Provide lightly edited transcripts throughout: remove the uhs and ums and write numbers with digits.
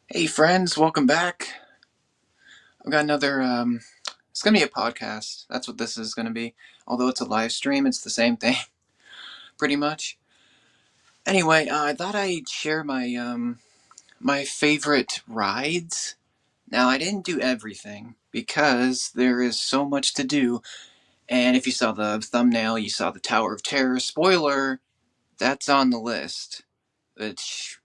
Hey friends, welcome back. I've got another it's gonna be a podcast. That's what this is gonna be. Although it's a live stream, it's the same thing, pretty much. Anyway, I thought I'd share my favorite rides. Now I didn't do everything because there is so much to do, and if you saw the thumbnail, you saw the Tower of Terror. Spoiler, that's on the list. Which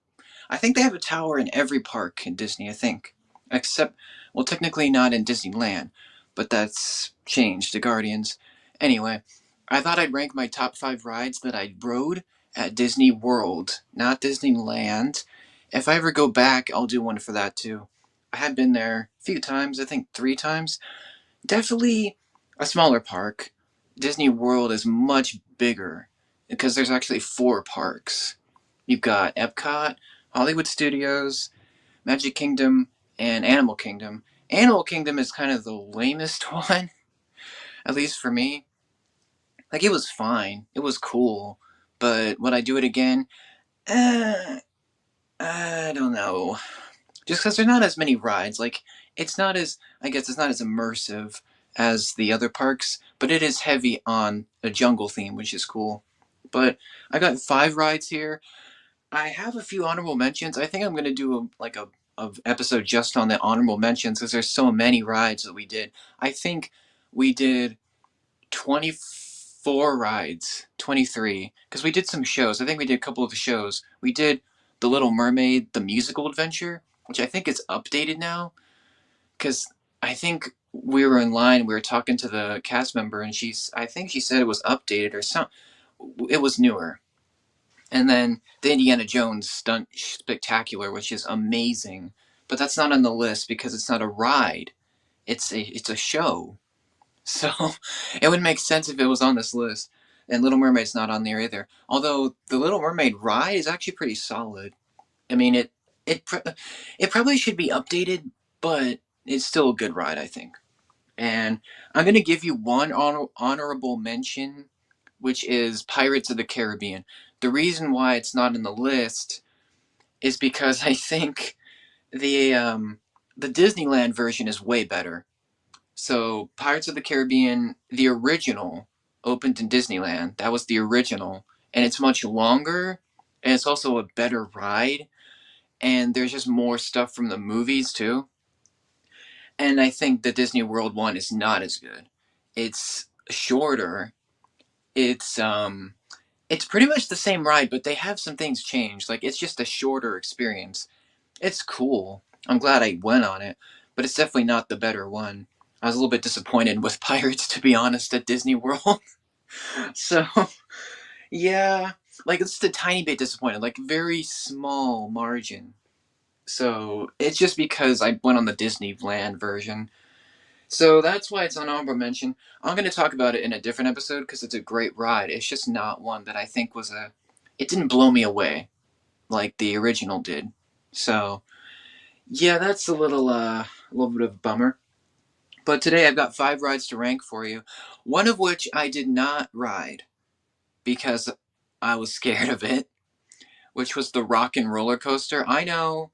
I think they have a tower in every park in Disney, I think. Except, well, technically not in Disneyland, but that's changed to Guardians. Anyway, I thought I'd rank my top 5 rides that I rode at Disney World, not Disneyland. If I ever go back, I'll do one for that too. I have been there a few times, I think 3 times. Definitely a smaller park. Disney World is much bigger because there's actually 4 parks. You've got Epcot, Hollywood Studios, Magic Kingdom, and Animal Kingdom. Animal Kingdom is kind of the lamest one, at least for me. Like, it was fine, it was cool, but would I do it again? Uh, I don't know. Just because there's not as many rides. Like, it's not as, I guess it's not as immersive as the other parks, but it is heavy on a jungle theme, which is cool. But I got 5 rides here. I have a few honorable mentions. I think I'm gonna do a episode just on the honorable mentions because there's so many rides that we did. I think we did 24 rides, 23, because we did some shows. I think we did a couple of the shows. We did The Little Mermaid, the musical adventure, which I think is updated now because I think we were in line. We were talking to the cast member, and I think she said it was updated or some. It was newer. And then the Indiana Jones stunt spectacular, which is amazing, but that's not on the list because it's not a ride. It's a show. So it would make sense if it was on this list. And Little Mermaid's not on there either. Although the Little Mermaid ride is actually pretty solid. I mean, it it probably should be updated, but it's still a good ride, I think. And I'm gonna give you one honorable mention, which is Pirates of the Caribbean. The reason why it's not in the list is because I think the Disneyland version is way better. So Pirates of the Caribbean, the original, opened in Disneyland. That was the original, and it's much longer, and it's also a better ride, and there's just more stuff from the movies too. And I think the Disney World one is not as good. It's shorter. It's pretty much the same ride, but they have some things changed. Like, it's just a shorter experience. It's cool. I'm glad I went on it, but it's definitely not the better one. I was a little bit disappointed with Pirates, to be honest, at Disney World. So, yeah, like, it's just a tiny bit disappointed, like, very small margin. So, it's just because I went on the Disneyland version. So, that's why it's on honorable mention. I'm going to talk about it in a different episode because it's a great ride. It's just not one that I think was a. It didn't blow me away like the original did. So, yeah, that's a little bit of a bummer. But today I've got 5 rides to rank for you. One of which I did not ride because I was scared of it, which was the Rock and Roller Coaster. I know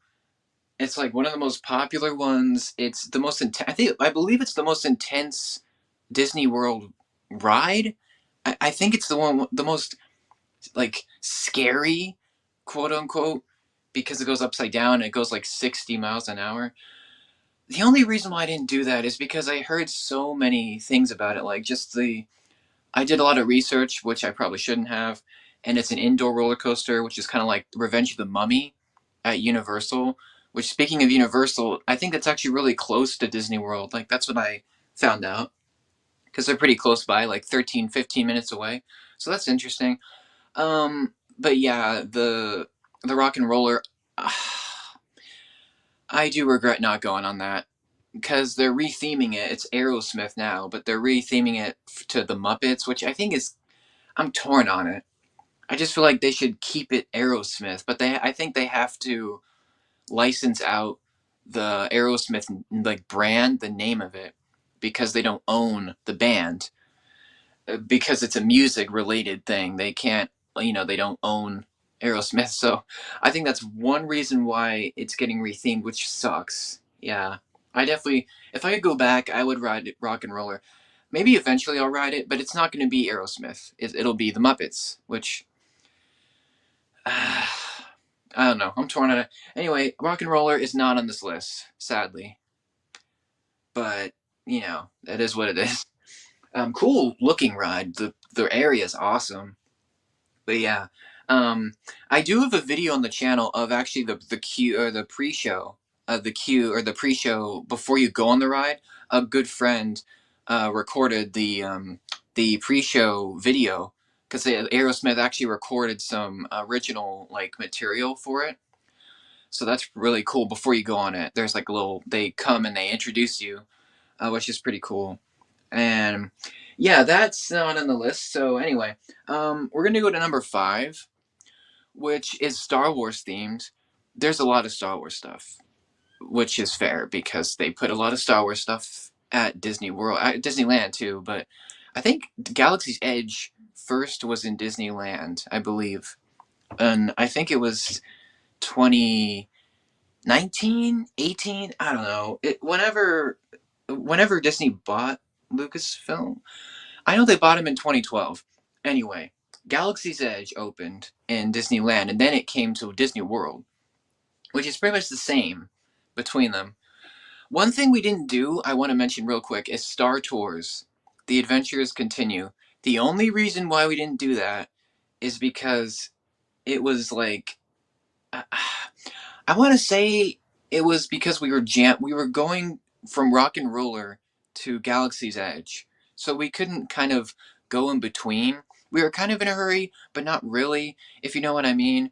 it's like one of the most popular ones. It's the most intense. I believe it's the most intense Disney World ride. I think it's the most like scary, quote unquote, because it goes upside down and it goes like 60 miles an hour. The only reason why I didn't do that is because I heard so many things about it. Like, just I did a lot of research, which I probably shouldn't have, and it's an indoor roller coaster, which is kind of like Revenge of the Mummy at Universal. Which, speaking of Universal, I think that's actually really close to Disney World. Like, that's what I found out because they're pretty close by, like 13, 15 minutes away. So that's interesting. But yeah, the Rock and Roller. I do regret not going on that because they're retheming it. It's Aerosmith now, but they're retheming it to the Muppets, which I think is. I'm torn on it. I just feel like they should keep it Aerosmith, but I think they have to license out the Aerosmith like brand, the name of it, because they don't own the band. Because it's a music related thing, they can't. They don't own. Aerosmith. So I think that's one reason why it's getting rethemed, which sucks. Yeah, I definitely, if I could go back, I would ride Rock and Roller. Maybe eventually I'll ride it, but it's not going to be Aerosmith. It'll be the Muppets, which I don't know. I'm torn on it. Anyway, Rock and Roller is not on this list, sadly, but that is what it is. Cool looking ride. The area is awesome. But yeah, I do have a video on the channel of actually the queue or the pre-show, the queue or the pre-show before you go on the ride. A good friend recorded the pre-show video because Aerosmith actually recorded some original like material for it. So that's really cool. Before you go on it, there's like a little. They come and they introduce you, which is pretty cool. And yeah, that's not on the list. So anyway, we're gonna go to number 5, which is Star Wars themed. There's a lot of Star Wars stuff, which is fair because they put a lot of Star Wars stuff at Disney World, at Disneyland too. But I think Galaxy's Edge first was in Disneyland, I believe, and I think it was 2019, 18. I don't know. Whenever Disney bought Lucasfilm, I know they bought him in 2012. Anyway, Galaxy's Edge opened in Disneyland, and then it came to Disney World, which is pretty much the same between them. One thing we didn't do, I want to mention real quick, is Star Tours. The adventures continue. The only reason why we didn't do that is because it was like, I want to say it was because we were going from Rock and Roller to Galaxy's Edge, so we couldn't kind of go in between. We were kind of in a hurry, but not really, if you know what I mean.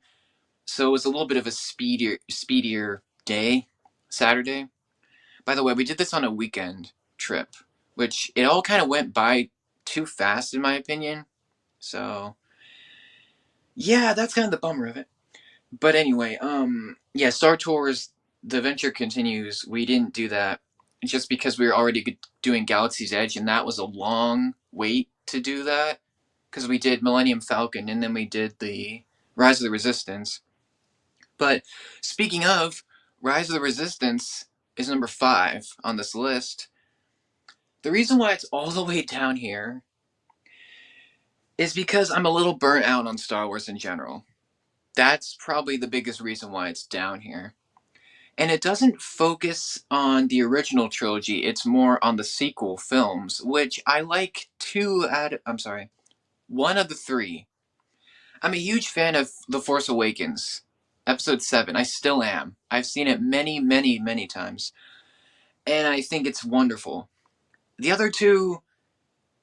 So it was a little bit of a speedier day, Saturday. By the way, we did this on a weekend trip, which it all kind of went by too fast in my opinion. So yeah, that's kind of the bummer of it. But anyway, yeah, Star Tours, the adventure continues. We didn't do that just because we were already doing Galaxy's Edge, and that was a long wait to do that because we did Millennium Falcon and then we did the Rise of the Resistance. But speaking of, Rise of the Resistance is number 5 on this list. The reason why it's all the way down here is because I'm a little burnt out on Star Wars in general. That's probably the biggest reason why it's down here. And it doesn't focus on the original trilogy, it's more on the sequel films, which I like one of the 3. I'm a huge fan of The Force Awakens, Episode 7. I still am. I've seen it many, many, many times. And I think it's wonderful. The other 2,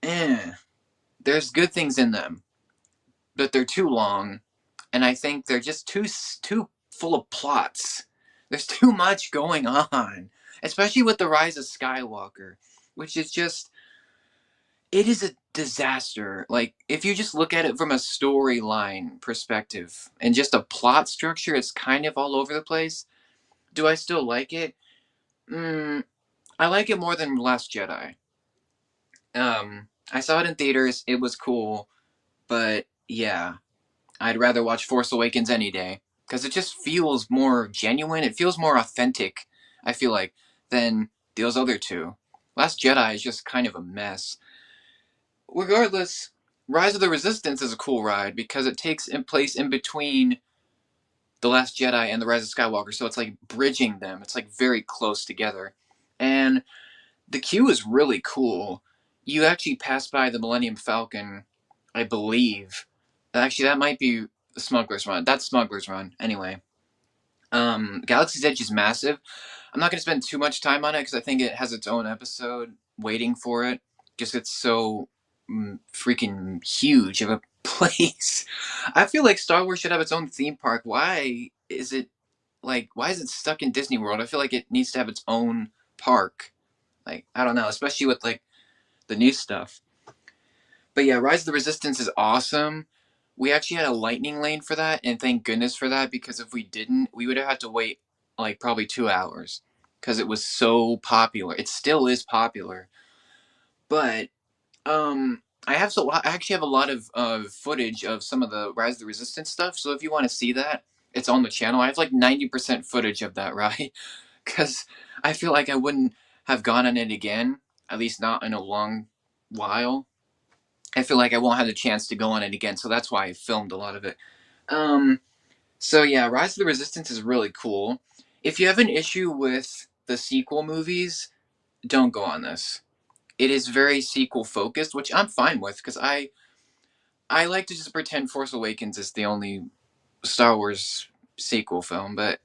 there's good things in them, but they're too long, and I think they're just too full of plots. There's too much going on, especially with the Rise of Skywalker, which is just it is a disaster. Like if you just look at it from a storyline perspective and just a plot structure, it's kind of all over the place. Do I still like it? I like it more than Last Jedi. I saw it in theaters. It was cool, but yeah, I'd rather watch Force Awakens any day because it just feels more genuine. It feels more authentic. I feel like than those other 2. Last Jedi is just kind of a mess. Regardless, Rise of the Resistance is a cool ride because it takes in place in between the Last Jedi and the Rise of Skywalker, so it's like bridging them. It's like very close together, and the queue is really cool. You actually pass by the Millennium Falcon, I believe. Actually, that might be the Smuggler's Run. That's Smuggler's Run. Anyway, Galaxy's Edge is massive. I'm not going to spend too much time on it because I think it has its own episode waiting for it. Just it's so freaking huge of a place. I feel like Star Wars should have its own theme park. Why is it stuck in Disney World? I feel like it needs to have its own park. Like, I don't know, especially with like the new stuff. But yeah, Rise of the Resistance is awesome. We actually had a lightning lane for that, and thank goodness for that because if we didn't, we would have had to wait like probably 2 hours because it was so popular. It still is popular. But I actually have a lot of footage of some of the Rise of the Resistance stuff. So if you want to see that, it's on the channel. I have like 90% footage of that ride because I feel like I wouldn't have gone on it again, at least not in a long while. I feel like I won't have the chance to go on it again, so that's why I filmed a lot of it. Um, so yeah, Rise of the Resistance is really cool. If you have an issue with the sequel movies, don't go on this. It is very sequel focused, which I'm fine with because I like to just pretend Force Awakens is the only Star Wars sequel film, but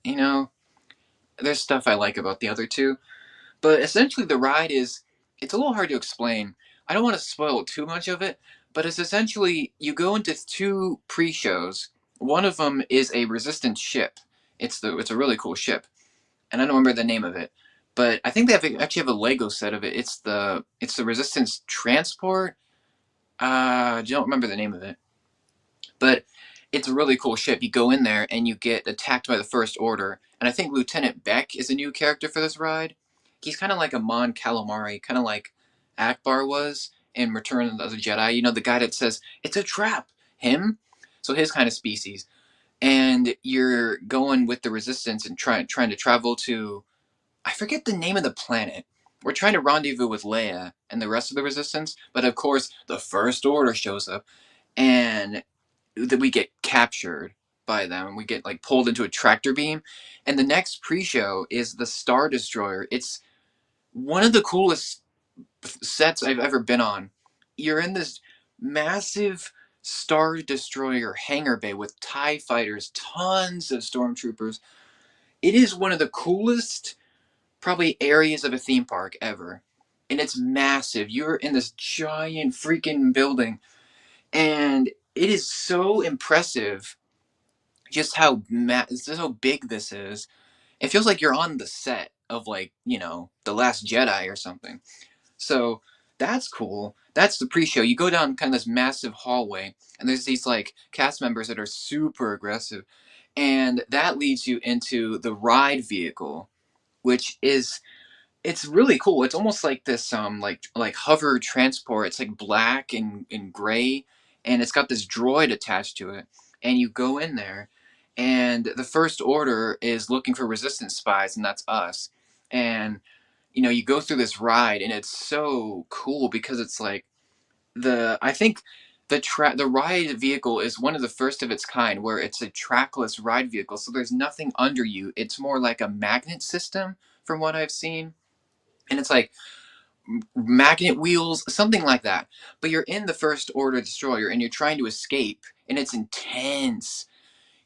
there's stuff I like about the other two. But essentially, the ride is it's a little hard to explain. I don't want to spoil too much of it, but it's essentially you go into two pre-shows. One of them is a resistance ship. It's a really cool ship, and I don't remember the name of it, but I think actually have a Lego set of it. It's the resistance transport. I don't remember the name of it, but it's a really cool ship. You go in there and you get attacked by the First Order, and I think Lieutenant Beck is a new character for this ride. He's kind of like a Mon Calamari, kind of like Akbar was in Return of the Jedi. You know, the guy that says it's a trap. Him. So his kind of species, and you're going with the Resistance and trying to travel to I forget the name of the planet. We're trying to rendezvous with Leia and the rest of the Resistance, but of course the First Order shows up, and that we get captured by them. We get like pulled into a tractor beam, and the next pre-show is the Star Destroyer. It's one of the coolest sets I've ever been on. You're in this massive Star Destroyer hangar bay with TIE fighters, tons of stormtroopers. It is one of the coolest, probably, areas of a theme park ever. And it's massive. You're in this giant freaking building, and it is so impressive just just how big this is. It feels like you're on the set of like the Last Jedi or something. So that's cool. That's the pre-show. You go down kind of this massive hallway, and there's these like cast members that are super aggressive, and that leads you into the ride vehicle, which is it's really cool. It's almost like this like hover transport. It's like black and gray, and it's got this droid attached to it. And you go in there, and the First Order is looking for resistance spies, and that's us. And you go through this ride, and it's so cool because it's like I think the ride vehicle is one of the first of its kind where it's a trackless ride vehicle. So there's nothing under you. It's more like a magnet system from what I've seen, and it's like magnet wheels, something like that. But you're in the First Order destroyer and you're trying to escape, and it's intense.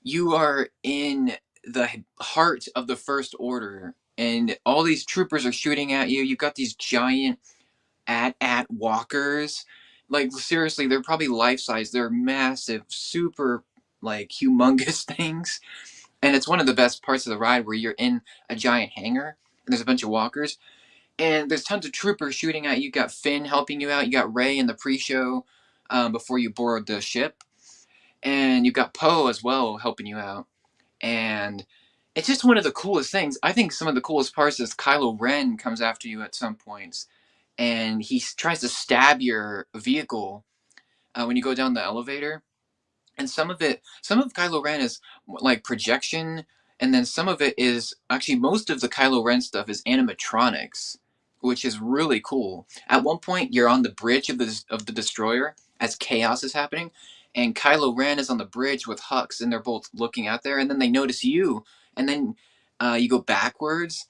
You are in the heart of the First Order, and all these troopers are shooting at you. You've got these giant at walkers. Like seriously, they're probably life size. They're massive, super like humongous things. And it's one of the best parts of the ride where you're in a giant hangar and there's a bunch of walkers and there's tons of troopers shooting at you. You got Finn helping you out. You got Ray in the pre-show before you board the ship, and you got Poe as well helping you out. And it's just one of the coolest things. I think some of the coolest parts is Kylo Ren comes after you at some points, and he tries to stab your vehicle when you go down the elevator, and some of Kylo Ren is like projection, and then some of it is actually most of the Kylo Ren stuff is animatronics, which is really cool. At one point, you're on the bridge of the destroyer as chaos is happening, and Kylo Ren is on the bridge with Hux, and they're both looking out there, and then they notice you, and then you go backwards.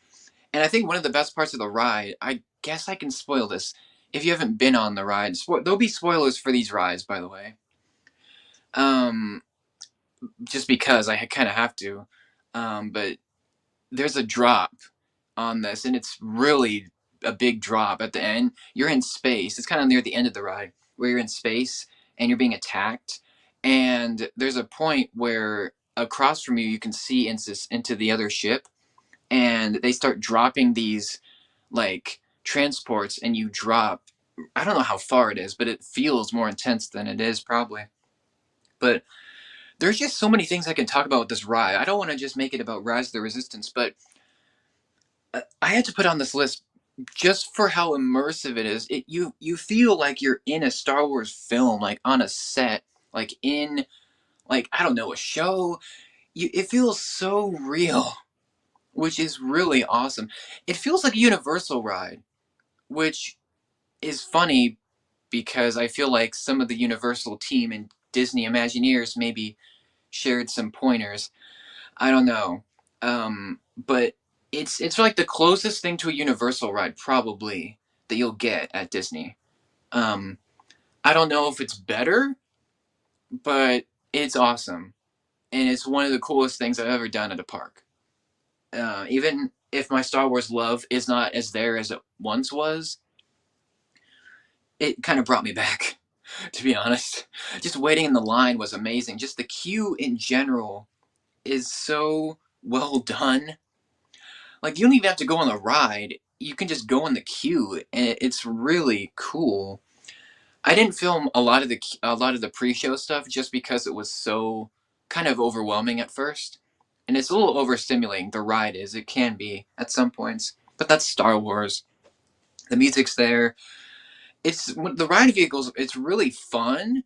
And I think one of the best parts of the ride, I guess I can spoil this if you haven't been on the ride. There'll be spoilers for these rides, by the way. Um, just because I kind of have to. But there's a drop on this, and it's really a big drop at the end. You're in space. It's kind of near the end of the ride where you're in space and you're being attacked. And there's a point where across from you, you can see into the other ship, and they start dropping these like transports, and you drop. I don't know how far it is, but it feels more intense than it is probably. But there's just so many things I can talk about with this ride. I don't want to just make it about Rise of the Resistance, but I had to put on this list just for how immersive it is. You feel like you're in a Star Wars film, like on a set, like in, like, I don't know, a show. It feels so real, which is really awesome. It feels like a Universal ride, which is funny because I feel like some of the Universal team and Disney Imagineers maybe shared some pointers. I don't know, but it's like the closest thing to a Universal ride probably that you'll get at Disney. Um, I don't know if it's better, but it's awesome, and it's one of the coolest things I've ever done at a park. Even if my Star Wars love is not as there as it once was, it kind of brought me back, to be honest. Just waiting in the line was amazing. Just the queue in general is so well done. Like, you don't even have to go on the ride. You can just go in the queue, and it's really cool. I didn't film a lot of the pre-show stuff just because it was so kind of overwhelming at first, and it's a little overstimulating. The ride is, it can be at some points, but that's Star Wars. The music's there. It's the ride vehicles. It's really fun,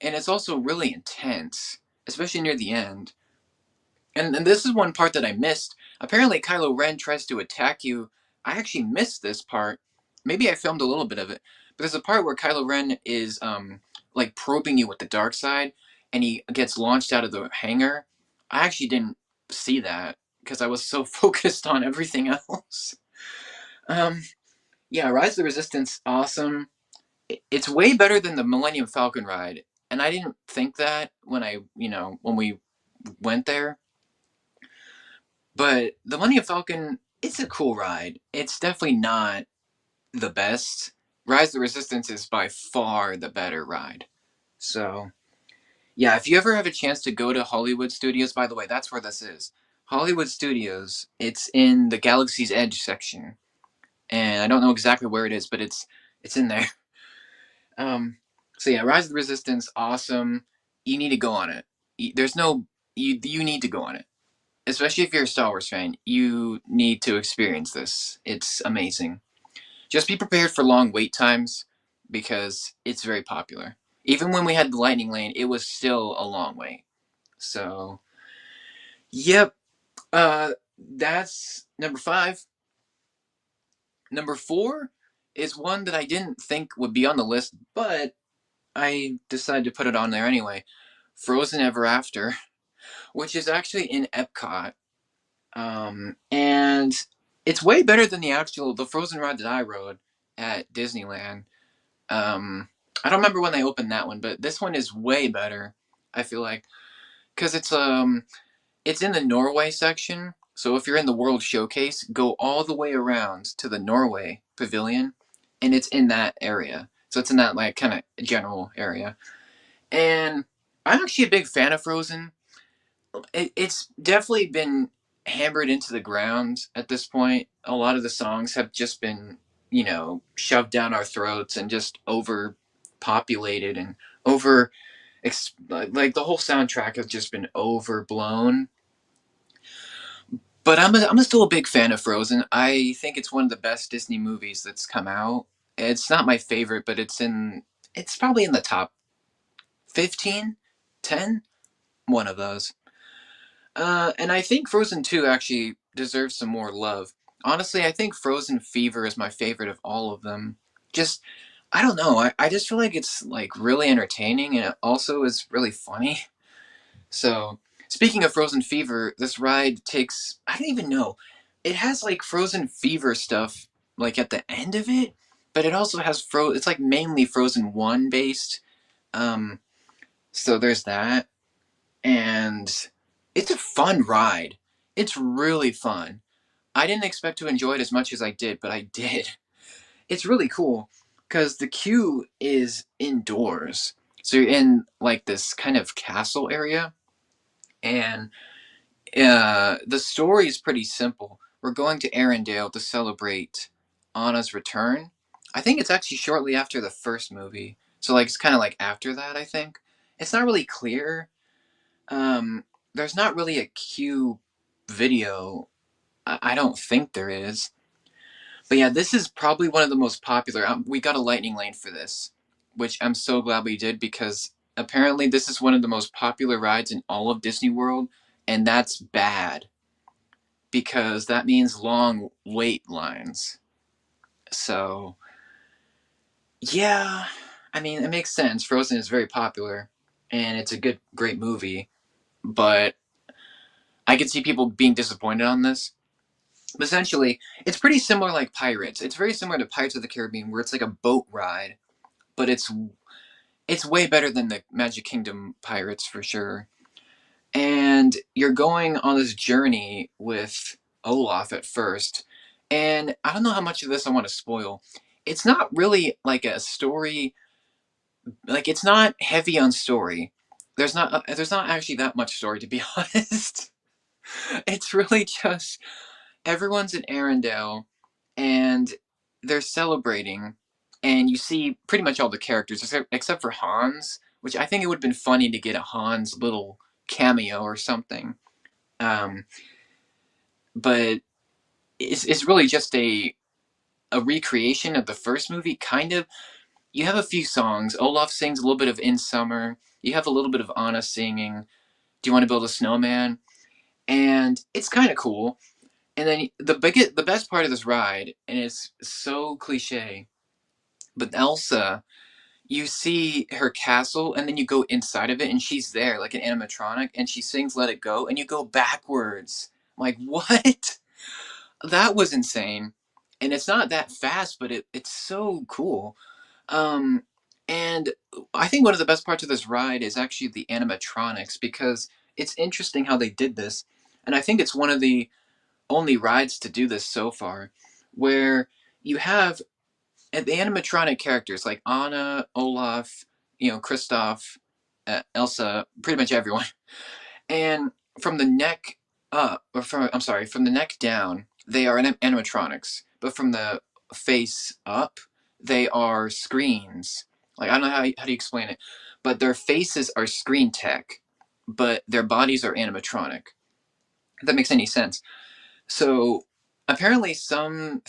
and it's also really intense, especially near the end. And this is one part that I missed. Apparently, Kylo Ren tries to attack you. I actually missed this part. Maybe I filmed a little bit of it. But there's a part where Kylo Ren is like probing you with the dark side, and he gets launched out of the hangar. I actually didn't see that because I was so focused on everything else. Um, yeah, Rise of the Resistance, awesome. It's way better than the Millennium Falcon ride, and I didn't think that when when we went there. But the Millennium Falcon, it's a cool ride. It's definitely not the best. Rise of the Resistance is by far the better ride. So, yeah, if you ever have a chance to go to Hollywood Studios, by the way, that's where this is. Hollywood Studios, it's in the Galaxy's Edge section. And I don't know exactly where it is, but it's in there. Um, so yeah, Rise of the Resistance, awesome. You need to go on it. There's no you need to go on it, especially if you're a Star Wars fan. You need to experience this. It's amazing. Just be prepared for long wait times because it's very popular. Even when we had the Lightning Lane, it was still a long wait. So, yep. That's number 5. Number 4 is one that I didn't think would be on the list, but I decided to put it on there anyway. Frozen Ever After, which is actually in Epcot. And it's way better than the Frozen ride that I rode at Disneyland. I don't remember when they opened that one, but this one is way better. I feel like because it's in the Norway section. So if you're in the World Showcase, go all the way around to the Norway Pavilion, and it's in that area. So it's in that like kind of general area. And I'm actually a big fan of Frozen. It's definitely been hammered into the ground at this point. A lot of the songs have just been, shoved down our throats and just overpopulated and over, like the whole soundtrack has just been overblown. But I'm still a big fan of Frozen. I think it's one of the best Disney movies that's come out. It's not my favorite, but it's probably in the top 15, 10, one of those. And I think Frozen 2 actually deserves some more love. Honestly, I think Frozen Fever is my favorite of all of them. Just, I don't know. I just feel like it's like really entertaining and it also is really funny. So, speaking of Frozen Fever, this ride takes, I don't even know. It has like Frozen Fever stuff like at the end of it, but it also has it's like mainly Frozen 1 based. Um, so there's that, and it's a fun ride. It's really fun. I didn't expect to enjoy it as much as I did, but I did. It's really cool because the queue is indoors. So you're in like this kind of castle area, and the story is pretty simple. We're going to Arendelle to celebrate Anna's return. I think it's actually shortly after the first movie. So like it's kind of like after that, I think. It's not really clear. There's not really a queue video. I don't think there is. But yeah, this is probably one of the most popular. We got a lightning lane for this, which I'm so glad we did because apparently this is one of the most popular rides in all of Disney World, and that's bad because that means long wait lines. So, yeah, I mean, it makes sense. Frozen is very popular and it's a great movie, but I could see people being disappointed on this. But essentially, it's pretty similar like Pirates. It's very similar to Pirates of the Caribbean where it's like a boat ride, but it's way better than the Magic Kingdom Pirates for sure. And you're going on this journey with Olaf at first. And I don't know how much of this I want to spoil. It's not really like a story, like it's not heavy on story. There's not actually that much story to be honest. It's really just everyone's in Arendelle and they're celebrating and you see pretty much all the characters except for Hans, which I think it would have been funny to get a Hans little cameo or something. Um, but it's really just a recreation of the first movie, kind of. You have a few songs. Olaf sings a little bit of In Summer. You have a little bit of Anna singing Do You Want to Build a Snowman? And it's kind of cool. And then the best part of this ride, and it's so cliche, but Elsa, you see her castle, and then you go inside of it, and she's there like an animatronic, and she sings "Let It Go," and you go backwards. I'm like, what? That was insane. And it's not that fast, but it's so cool. Um, and I think one of the best parts of this ride is actually the animatronics because it's interesting how they did this, and I think it's one of the only rides to do this so far, where you have the animatronic characters like Anna, Olaf, Kristoff, Elsa, pretty much everyone, and from the neck up, or from I'm sorry, from the neck down, they are animatronics, but from the face up, they are screens. Like I don't know how do you explain it, but their faces are screen tech, but their bodies are animatronic. If that makes any sense. So apparently some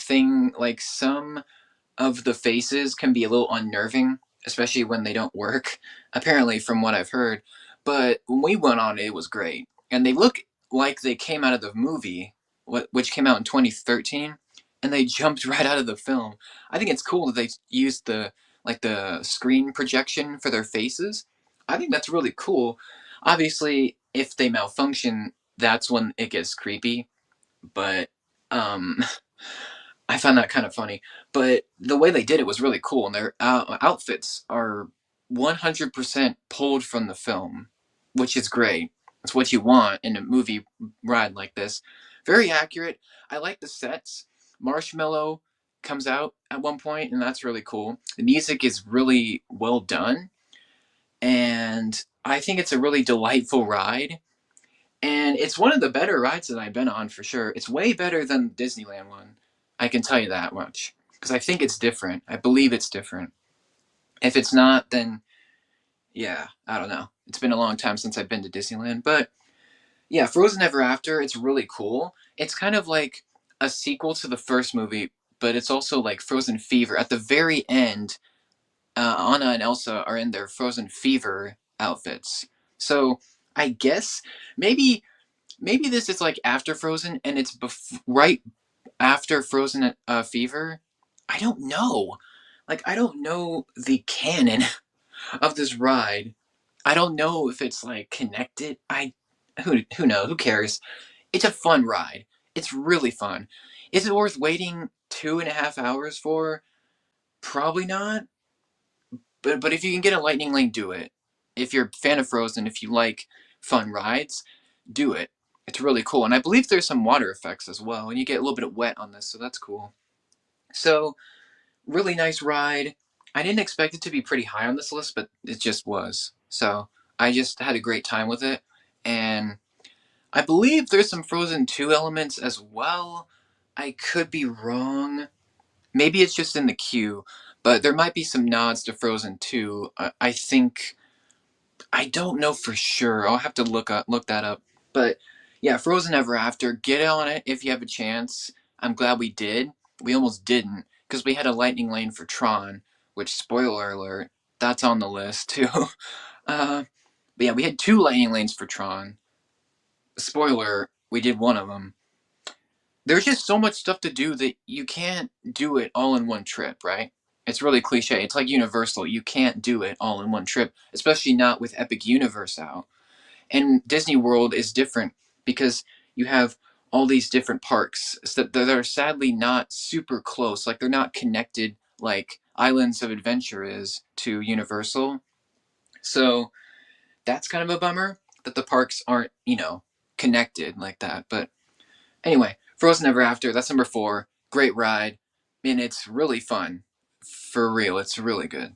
of the faces can be a little unnerving, especially when they don't work, apparently from what I've heard. But when we went on it was great. And they look like they came out of the movie, which came out in 2013, and they jumped right out of the film. I think it's cool that they used the screen projection for their faces. I think that's really cool. Obviously, if they malfunction, that's when it gets creepy, but um I found that kind of funny. But the way they did it was really cool, and their outfits are 100% pulled from the film, which is great. It's what you want in a movie ride like this. Very accurate. I like the sets. Marshmallow comes out at one point, and that's really cool. The music is really well done, and I think it's a really delightful ride. And it's one of the better rides that I've been on for sure. It's way better than the Disneyland one. I can tell you that much. Because I think it's different. I believe it's different. If it's not, then yeah, I don't know. It's been a long time since I've been to Disneyland. But yeah, Frozen Ever After, it's really cool. It's kind of like a sequel to the first movie, but it's also like Frozen Fever. At the very end, Anna and Elsa are in their Frozen Fever outfits. So I guess maybe this is like after Frozen and it's right after Frozen Fever. I don't know. Like I don't know the canon of this ride. I don't know if it's like connected. Who knows? Who cares? It's a fun ride. It's really fun. Is it worth waiting 2.5 hours for? Probably not. But if you can get a lightning lane, do it. If you're a fan of Frozen, if you like fun rides, do it. It's really cool, and I believe there's some water effects as well, and you get a little bit of wet on this, so that's cool. So really nice ride. I didn't expect it to be pretty high on this list, but it just was. So I just had a great time with it, and I believe there's some Frozen 2 elements as well. I could be wrong. Maybe it's just in the queue, but there might be some nods to Frozen 2. I think I don't know for sure. I'll have to look that up. But yeah, Frozen Ever After. Get on it if you have a chance. I'm glad we did. We almost didn't because we had a lightning lane for Tron, which, spoiler alert, that's on the list too. uh, but yeah, we had two lightning lanes for Tron. Spoiler, we did one of them. There's just so much stuff to do that you can't do it all in one trip, right? It's really cliche. It's like Universal. You can't do it all in one trip, especially not with Epic Universe out. And Disney World is different because you have all these different parks that are sadly not super close. Like they're not connected like Islands of Adventure is to Universal. So that's kind of a bummer that the parks aren't, connected like that. But anyway, Frozen Ever After, that's number 4. Great ride. And it's really fun. For real, it's really good.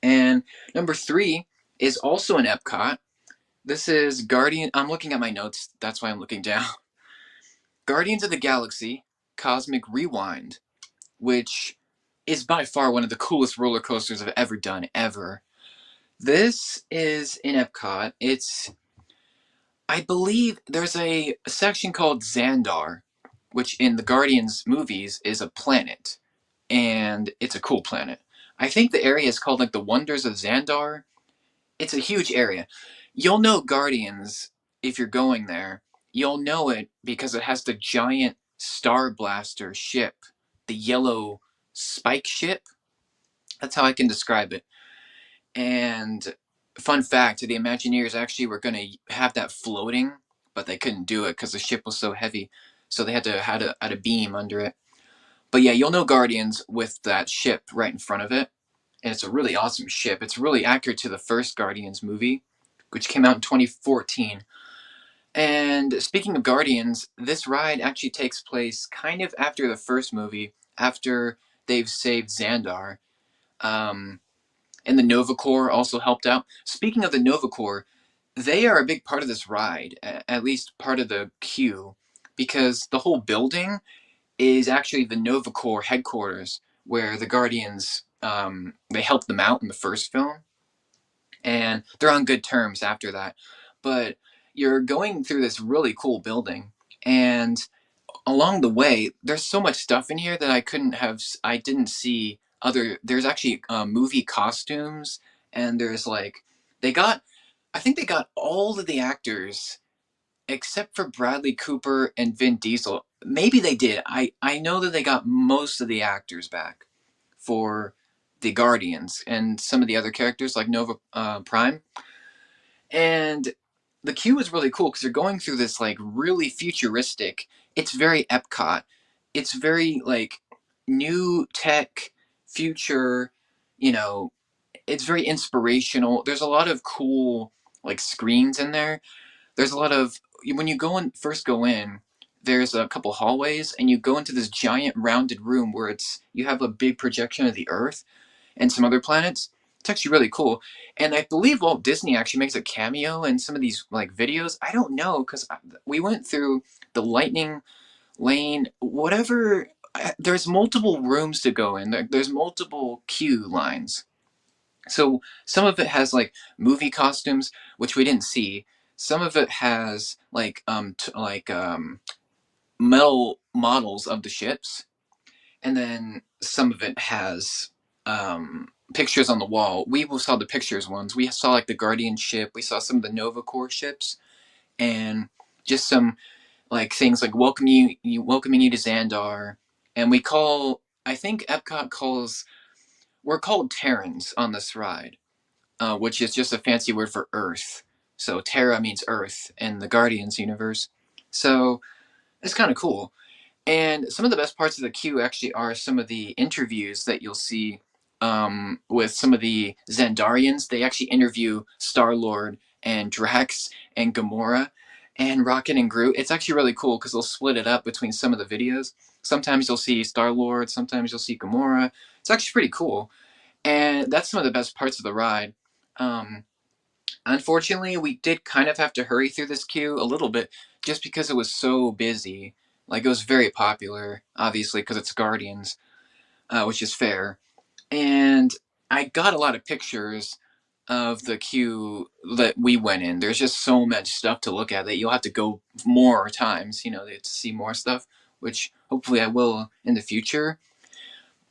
And number 3 is also an Epcot. This is Guardian. I'm looking at my notes. That's why I'm looking down. Guardians of the Galaxy Cosmic Rewind, which is by far one of the coolest roller coasters I've ever done, ever. This is in Epcot. I believe there's a section called Xandar, which in the Guardians movies is a planet, and it's a cool planet. I think the area is called like the Wonders of Xandar. It's a huge area. You'll know Guardians if you're going there. You'll know it because it has the giant Star Blaster ship, the yellow spike ship. That's how I can describe it. And fun fact, the Imagineers actually were going to have that floating, but they couldn't do it because the ship was so heavy. So they had a beam under it. But yeah, you'll know Guardians with that ship right in front of it. And it's a really awesome ship. It's really accurate to the first Guardians movie, which came out in 2014. And speaking of Guardians, this ride actually takes place kind of after the first movie, after they've saved Xandar. Um, and the Nova Corps also helped out. Speaking of the Nova Corps, they are a big part of this ride, at least part of the queue, because the whole building is actually the Nova Corps headquarters, where the Guardians they helped them out in the first film, and they're on good terms after that. But you're going through this really cool building, and along the way, there's so much stuff in here that I didn't see other. There's actually movie costumes, and there's like they got. I think they got all of the actors except for Bradley Cooper and Vin Diesel. Maybe they did. I know that they got most of the actors back for the Guardians and some of the other characters like Nova Prime. And the queue is really cool because you're going through this like really futuristic. It's very Epcot. It's very like new tech, future. You know, it's very inspirational. There's a lot of cool like screens in there. There's a lot of when you first go in. There's a couple hallways, and you go into this giant rounded room where you have a big projection of the Earth and some other planets. It's actually really cool. And I believe Walt Disney actually makes a cameo in some of these like videos. I don't know because we went through the Lightning Lane, whatever. There's multiple rooms to go in. There's multiple queue lines. So some of it has like movie costumes, which we didn't see. Some of it has like metal models of the ships, and then some of it has pictures on the wall. We saw the pictures ones. We saw like the Guardian ship. We saw some of the Nova Corps ships, and just some like things like welcoming you to Xandar. And I think Epcot calls we're called Terrans on this ride, which is just a fancy word for Earth. So Terra means Earth in the Guardians universe. So it's kind of cool. And some of the best parts of the queue actually are some of the interviews that you'll see with some of the Xandarians. They actually interview Star Lord and Drax and Gamora and Rocket and Groot. It's actually really cool because they'll split it up between some of the videos. Sometimes you'll see Star Lord, sometimes you'll see Gamora. It's actually pretty cool. And that's some of the best parts of the ride. Um, Unfortunately, we did kind of have to hurry through this queue a little bit just because it was so busy. Like, it was very popular, obviously, because it's Guardians, which is fair. And I got a lot of pictures of the queue that we went in. There's just so much stuff to look at that you'll have to go more times, to see more stuff, which Hopefully, I will in the future.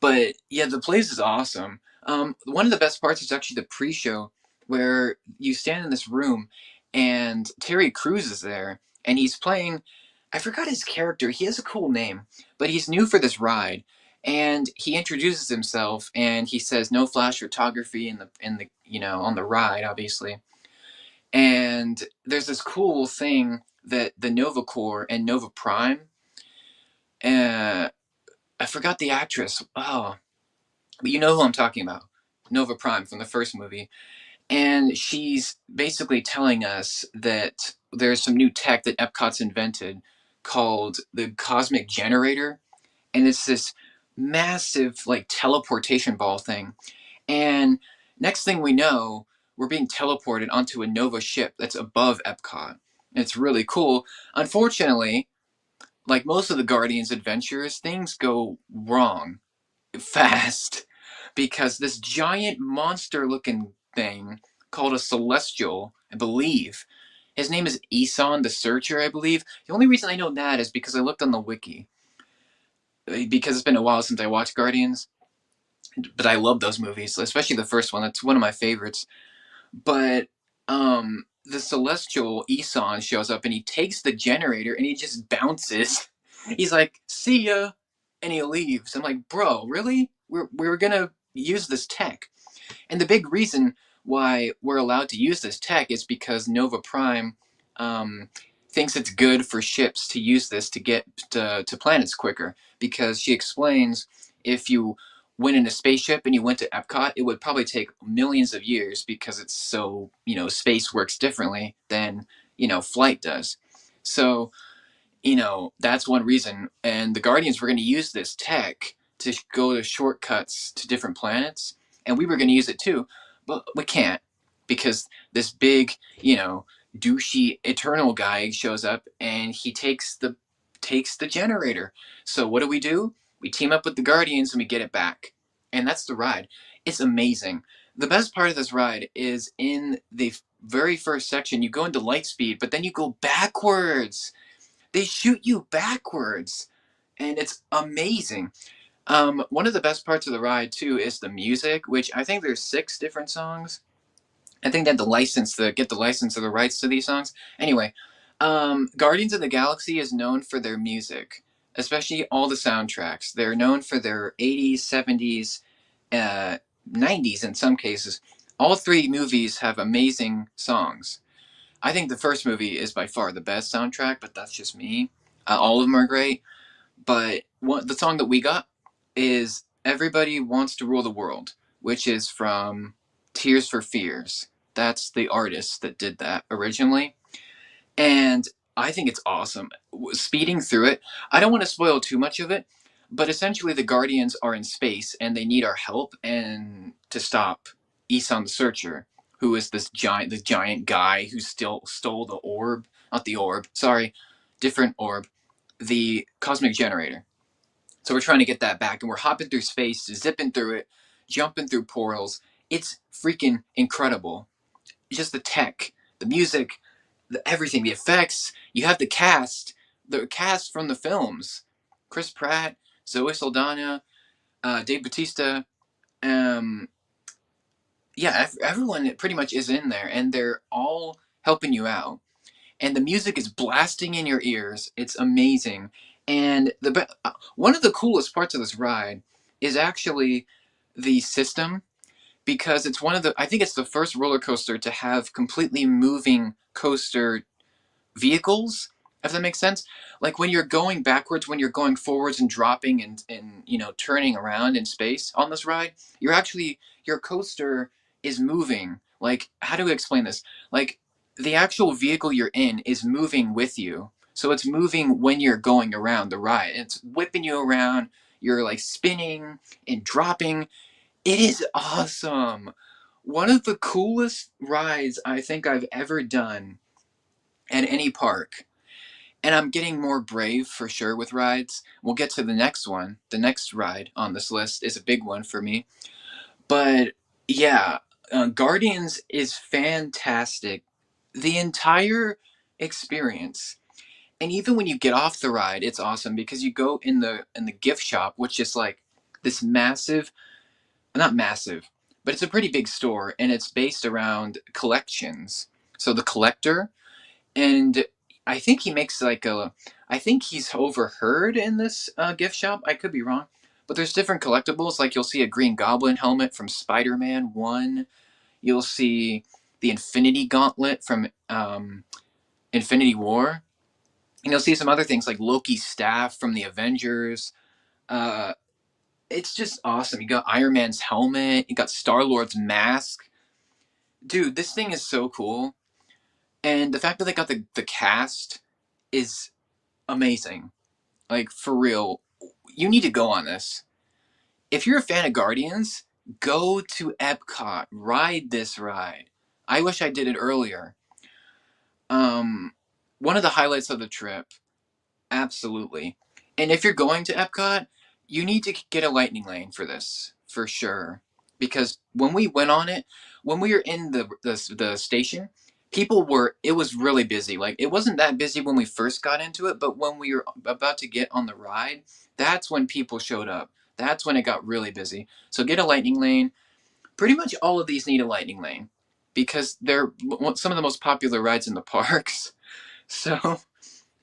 But yeah, the place is awesome. One of the best parts is actually the pre-show where you stand in this room and Terry Crews is there and he's playing. I forgot his character. He has a cool name, but he's new for this ride. And he introduces himself and he says no flash photography in the on the ride, obviously. And there's this cool thing that the Nova Corps and Nova Prime. Uh, I forgot the actress. Oh, but you know who I'm talking about. Nova Prime from the first movie. And she's basically telling us that there's some new tech that Epcot's invented called the Cosmic Generator. And it's this massive, like, teleportation ball thing. And next thing we know, we're being teleported onto a Nova ship that's above Epcot. It's really cool. Unfortunately, like most of the Guardians adventures, things go wrong fast because this giant monster looking thing called a celestial, I believe. His name is Eson the Searcher, I believe. The only reason I know that is because I looked on the wiki. Because it's been a while since I watched Guardians, but I love those movies, especially the first one. That's one of my favorites. But the celestial Eson shows up and he takes the generator and he just bounces. He's like, "See ya," and he leaves. I'm like, "Bro, really? We're gonna use this tech." And the big reason why we're allowed to use this tech is because Nova Prime um, thinks it's good for ships to use this to get to planets quicker. Because she explains if you went in a spaceship and you went to Epcot, it would probably take millions of years because it's so, space works differently than, flight does. So that's one reason. And the Guardians were going to use this tech to go to shortcuts to different planets. And we were going to use it too, but we can't because this big, douchey eternal guy shows up and he takes the generator. So what do? We team up with the Guardians and we get it back. And that's the ride. It's amazing. The best part of this ride is in the very first section, you go into light speed, but then you go backwards. They shoot you backwards, and it's amazing. One of the best parts of the ride too is the music, which I think there's 6 different songs. I think they had the license to get the license or the rights to these songs. Anyway, Guardians of the Galaxy is known for their music, especially all the soundtracks. They're known for their 80s, 70s, 90s in some cases. All 3 movies have amazing songs. I think the first movie is by far the best soundtrack, but that's just me. All of them are great, but the song that we got is "Everybody Wants to Rule the World," which is from Tears for Fears. That's the artist that did that originally, and I think it's awesome. Speeding through it, I don't want to spoil too much of it, but essentially the Guardians are in space and they need our help and to stop Isan the Searcher, who is the giant guy who still stole the orb, not the orb, sorry, different orb, the cosmic generator. So we're trying to get that back and we're hopping through space, zipping through it, jumping through portals. It's freaking incredible. Just the tech, the music, everything, the effects. You have the cast from the films: Chris Pratt, Zoe Saldana, Dave Bautista. Um, yeah, everyone pretty much is in there, and they're all helping you out. And the music is blasting in your ears. It's amazing. And one of the coolest parts of this ride is actually the system because it's one of the I think it's the first roller coaster to have completely moving coaster vehicles, if that makes sense. Like when you're going backwards, when you're going forwards and dropping and turning around in space on this ride, your coaster is moving. Like, how do we explain this? Like, the actual vehicle you're in is moving with you. So it's moving when you're going around the ride. It's whipping you around. You're like spinning and dropping. It is awesome. One of the coolest rides I think I've ever done at any park. And I'm getting more brave for sure with rides. We'll get to the next one. The next ride on this list is a big one for me. But yeah, Guardians is fantastic. The entire experience. And even when you get off the ride, it's awesome because you go in the gift shop, which is like this massive, not massive, but it's a pretty big store, and it's based around collections. So the collector, and I think he makes like a, I think he's overheard in this gift shop. I could be wrong, but there's different collectibles. Like you'll see a Green Goblin helmet from Spider-Man One. You'll see the Infinity Gauntlet from Infinity War. And you'll see some other things like Loki's staff from the Avengers. Uh, it's just awesome. You got Iron Man's helmet. You got Star Lord's mask. Dude, this thing is so cool. And the fact that they got the cast is amazing. Like, for real. You need to go on this. If you're a fan of Guardians, go to Epcot. Ride this ride. I wish I did it earlier. Um, One of the highlights of the trip. Absolutely. And if you're going to Epcot, you need to get a lightning lane for this, for sure. Because when we went on it, when we were in the station, it was really busy. Like, it wasn't that busy when we first got into it, but when we were about to get on the ride, that's when people showed up. That's when it got really busy. So get a lightning lane. Pretty much all of these need a lightning lane because they're some of the most popular rides in the parks. So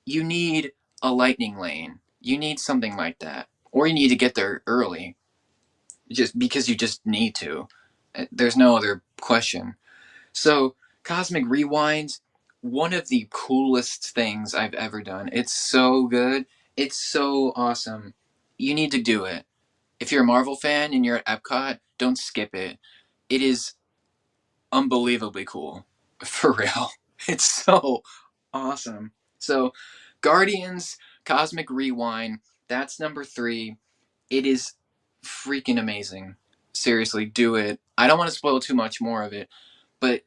you need a lightning lane. You need something like that. Or you need to get there early, just because you just need to. There's no other question. So, Cosmic Rewind, one of the coolest things I've ever done. It's so good. It's so awesome. You need to do it. If you're a Marvel fan and you're at Epcot, don't skip it. It is unbelievably cool. For real. It's so awesome. So, Guardians, Cosmic Rewind, that's number three. It is freaking amazing. Seriously, do it. I don't want to spoil too much more of it, but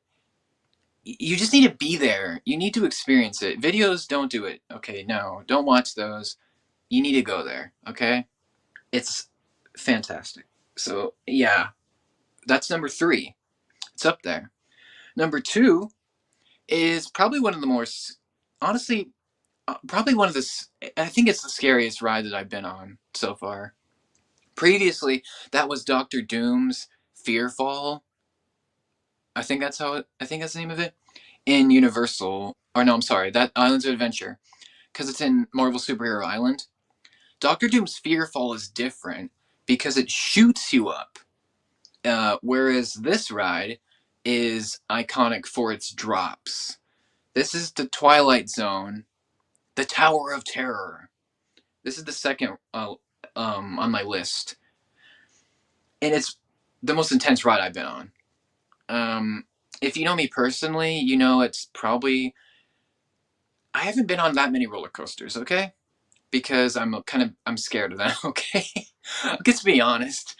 you just need to be there. You need to experience it. Videos don't do it. Okay, no, don't watch those. You need to go there, okay? It's fantastic. So, yeah, that's number three. It's up there. Number two is probably one of the more, honestly, probably one of the, I think it's the scariest ride that I've been on so far. Previously, that was Doctor Doom's Fearfall. I think that's the name of it. In Universal, or no, I'm sorry, that Islands of Adventure, because it's in Marvel Superhero Island. Doctor Doom's Fearfall is different because it shoots you up, whereas this ride is iconic for its drops. This is the Twilight Zone, the Tower of Terror. This is the second on my list, and it's the most intense ride I've been on. If you know me personally, you know it's probably, I haven't been on that many roller coasters, okay? Because I'm scared of them, okay? Let's be honest.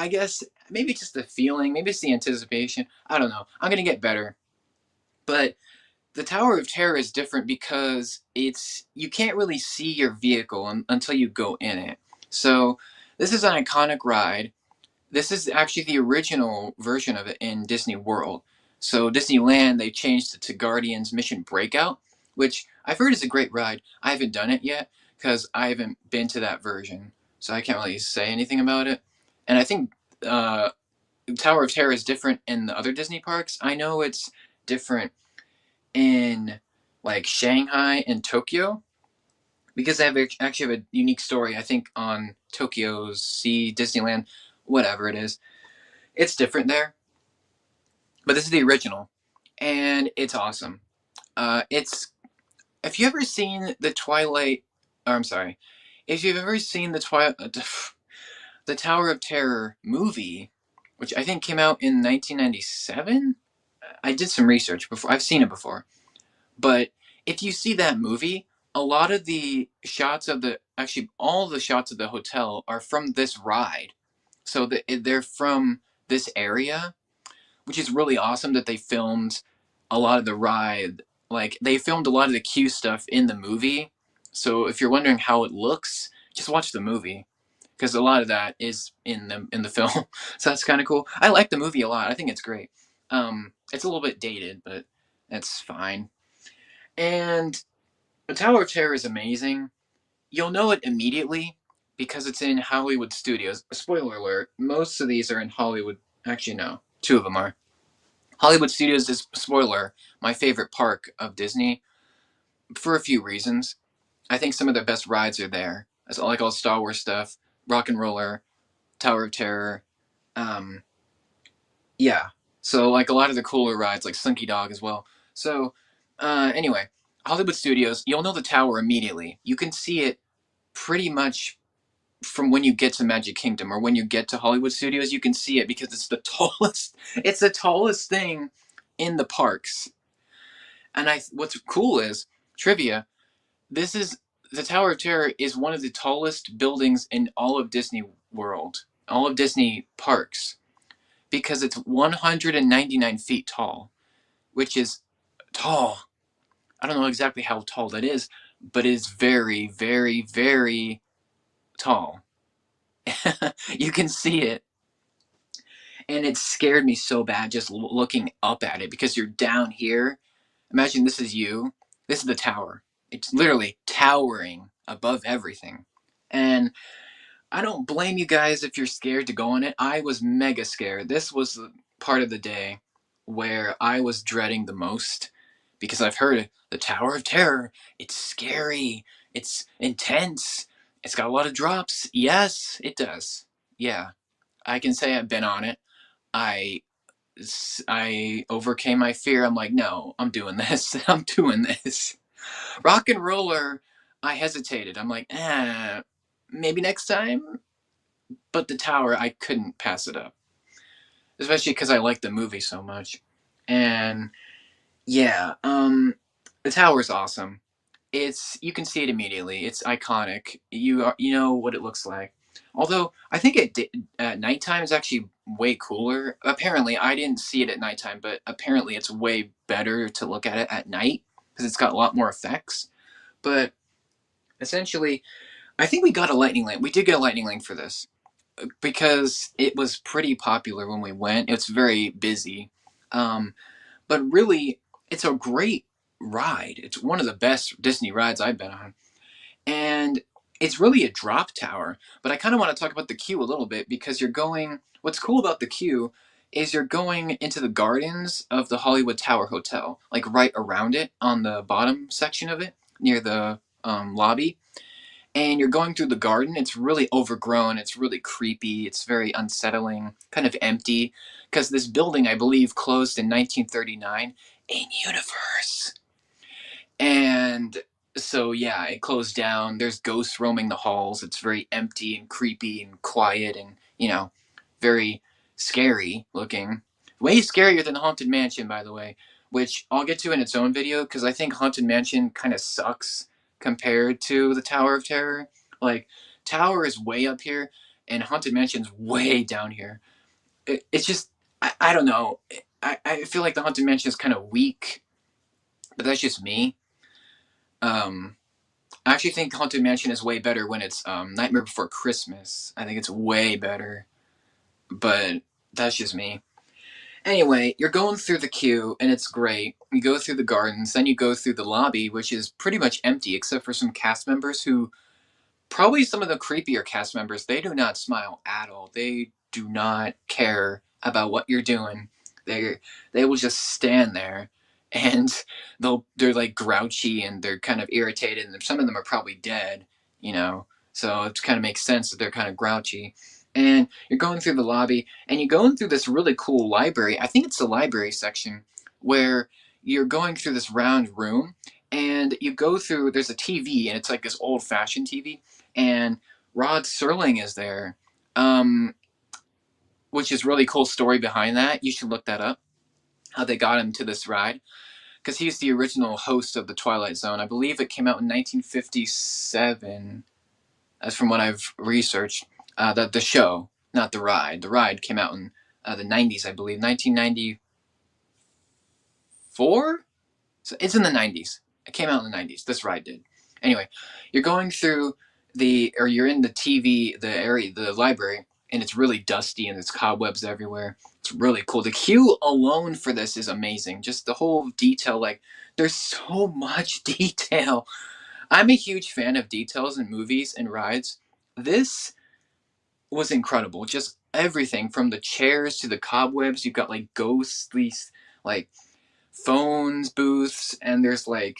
I guess maybe it's just the feeling, maybe it's the anticipation. I don't know. I'm gonna get better. But the Tower of Terror is different because it's, you can't really see your vehicle until you go in it. So this is an iconic ride. This is actually the original version of it in Disney World. So Disneyland, they changed it to Guardians Mission Breakout, which I've heard is a great ride. I haven't done it yet because I haven't been to that version, so I can't really say anything about it. And I think uh, Tower of Terror is different in the other Disney parks. I know it's different in like Shanghai and Tokyo because they have actually have a unique story. I think on Tokyo's Sea Disneyland, whatever it is, it's different there, but this is the original, and it's awesome. It's, if you ever seen the Twilight, or I'm sorry, if you've ever seen the the Tower of Terror movie, which I think came out in 1997. I did some research before. I've seen it before, but if you see that movie, a lot of the shots of the, actually all the shots of the hotel are from this ride. So they're from this area, which is really awesome that they filmed a lot of the ride. Like, they filmed a lot of the Q stuff in the movie. So if you're wondering how it looks, just watch the movie because a lot of that is in the film. So that's kind of cool. I like the movie a lot. I think it's great. It's a little bit dated, but that's fine. And The Tower of Terror is amazing. You'll know it immediately because it's in Hollywood Studios. Spoiler alert, most of these are in Hollywood. Actually, no, two of them are. Hollywood Studios is, spoiler, my favorite park of Disney for a few reasons. I think some of the best rides are there. I like all Star Wars stuff, Rock and Roller, Tower of Terror. Um, yeah. So like a lot of the cooler rides, like Slinky Dog as well. So anyway, Hollywood Studios, you'll know the tower immediately. You can see it pretty much from when you get to Magic Kingdom or when you get to Hollywood Studios. You can see it because it's the tallest. It's the tallest thing in the parks. And what's cool is trivia. This is the Tower of Terror is one of the tallest buildings in all of Disney World, all of Disney parks, because it's 199 feet tall, which is tall. I don't know exactly how tall that is, but it is very, very, very tall. You can see it, and it scared me so bad just looking up at it because you're down here. Imagine this is you. This is the tower. It's literally towering above everything. And I don't blame you guys if you're scared to go on it. I was mega scared. This was the part of the day where I was dreading the most because I've heard the Tower of Terror. It's scary. It's intense. It's got a lot of drops. Yes, it does. Yeah, I can say I've been on it. I I overcame my fear. I'm like, no, I'm doing this. I'm doing this. Rock and Roller, I hesitated. I'm like, maybe next time. But the tower, I couldn't pass it up, especially because I like the movie so much. And yeah, the tower's awesome. It's you can see it immediately. It's iconic. You know what it looks like. Although I think at nighttime is actually way cooler. Apparently, I didn't see it at nighttime, but apparently it's way better to look at it at night because it's got a lot more effects. But essentially, I think we got a lightning lane. We did get a lightning lane for this because it was pretty popular when we went. It's very busy, um, but really, it's a great ride. It's one of the best Disney rides I've been on, and it's really a drop tower. But I kind of want to talk about the queue a little bit because you're going. What's cool about the queue is you're going into the gardens of the Hollywood Tower Hotel, like right around it on the bottom section of it near the lobby, and you're going through the garden. It's really overgrown. It's really creepy. It's very unsettling, kind of empty, because this building, I believe, closed in 1939 in universe. And so, yeah, it closed down. There's ghosts roaming the halls. It's very empty and creepy and quiet and, very scary looking. Way scarier than Haunted Mansion, by the way, which I'll get to in its own video because I think Haunted Mansion kind of sucks compared to the Tower of Terror. Like, Tower is way up here and Haunted Mansion's way down here. It's just, I don't know. I feel like the Haunted Mansion is kind of weak, but that's just me. Um, I actually think Haunted Mansion is way better when it's Nightmare Before Christmas. I think it's way better, but that's just me. Anyway, you're going through the queue and it's great. You go through the gardens, then you go through the lobby, which is pretty much empty except for some cast members who probably some of the creepier cast members, they do not smile at all. They do not care about what you're doing. They will just stand there and they're like grouchy and they're kind of irritated and some of them are probably dead, you know. So it kind of makes sense that they're kind of grouchy. And you're going through the lobby and you're going through this really cool library. I think it's the library section where you're going through this round room and you go through there's a TV and it's like this old fashioned TV and Rod Serling is there, um, which is really cool story behind that. You should look that up. How they got him to this ride because he's the original host of the Twilight Zone. I believe it came out in 1957. That's from what I've researched. The show, not the ride. The ride came out in the 90s, I believe, 1994. So it's in the 90s. It came out in the 90s. This ride did. Anyway, you're going through you're in the TV, the area, the library, and it's really dusty and there's cobwebs everywhere. It's really cool. The queue alone for this is amazing. Just the whole detail, like there's so much detail. I'm a huge fan of details in movies and rides. This was incredible. Just everything from the chairs to the cobwebs. You've got like ghostly, like phones booths, and there's like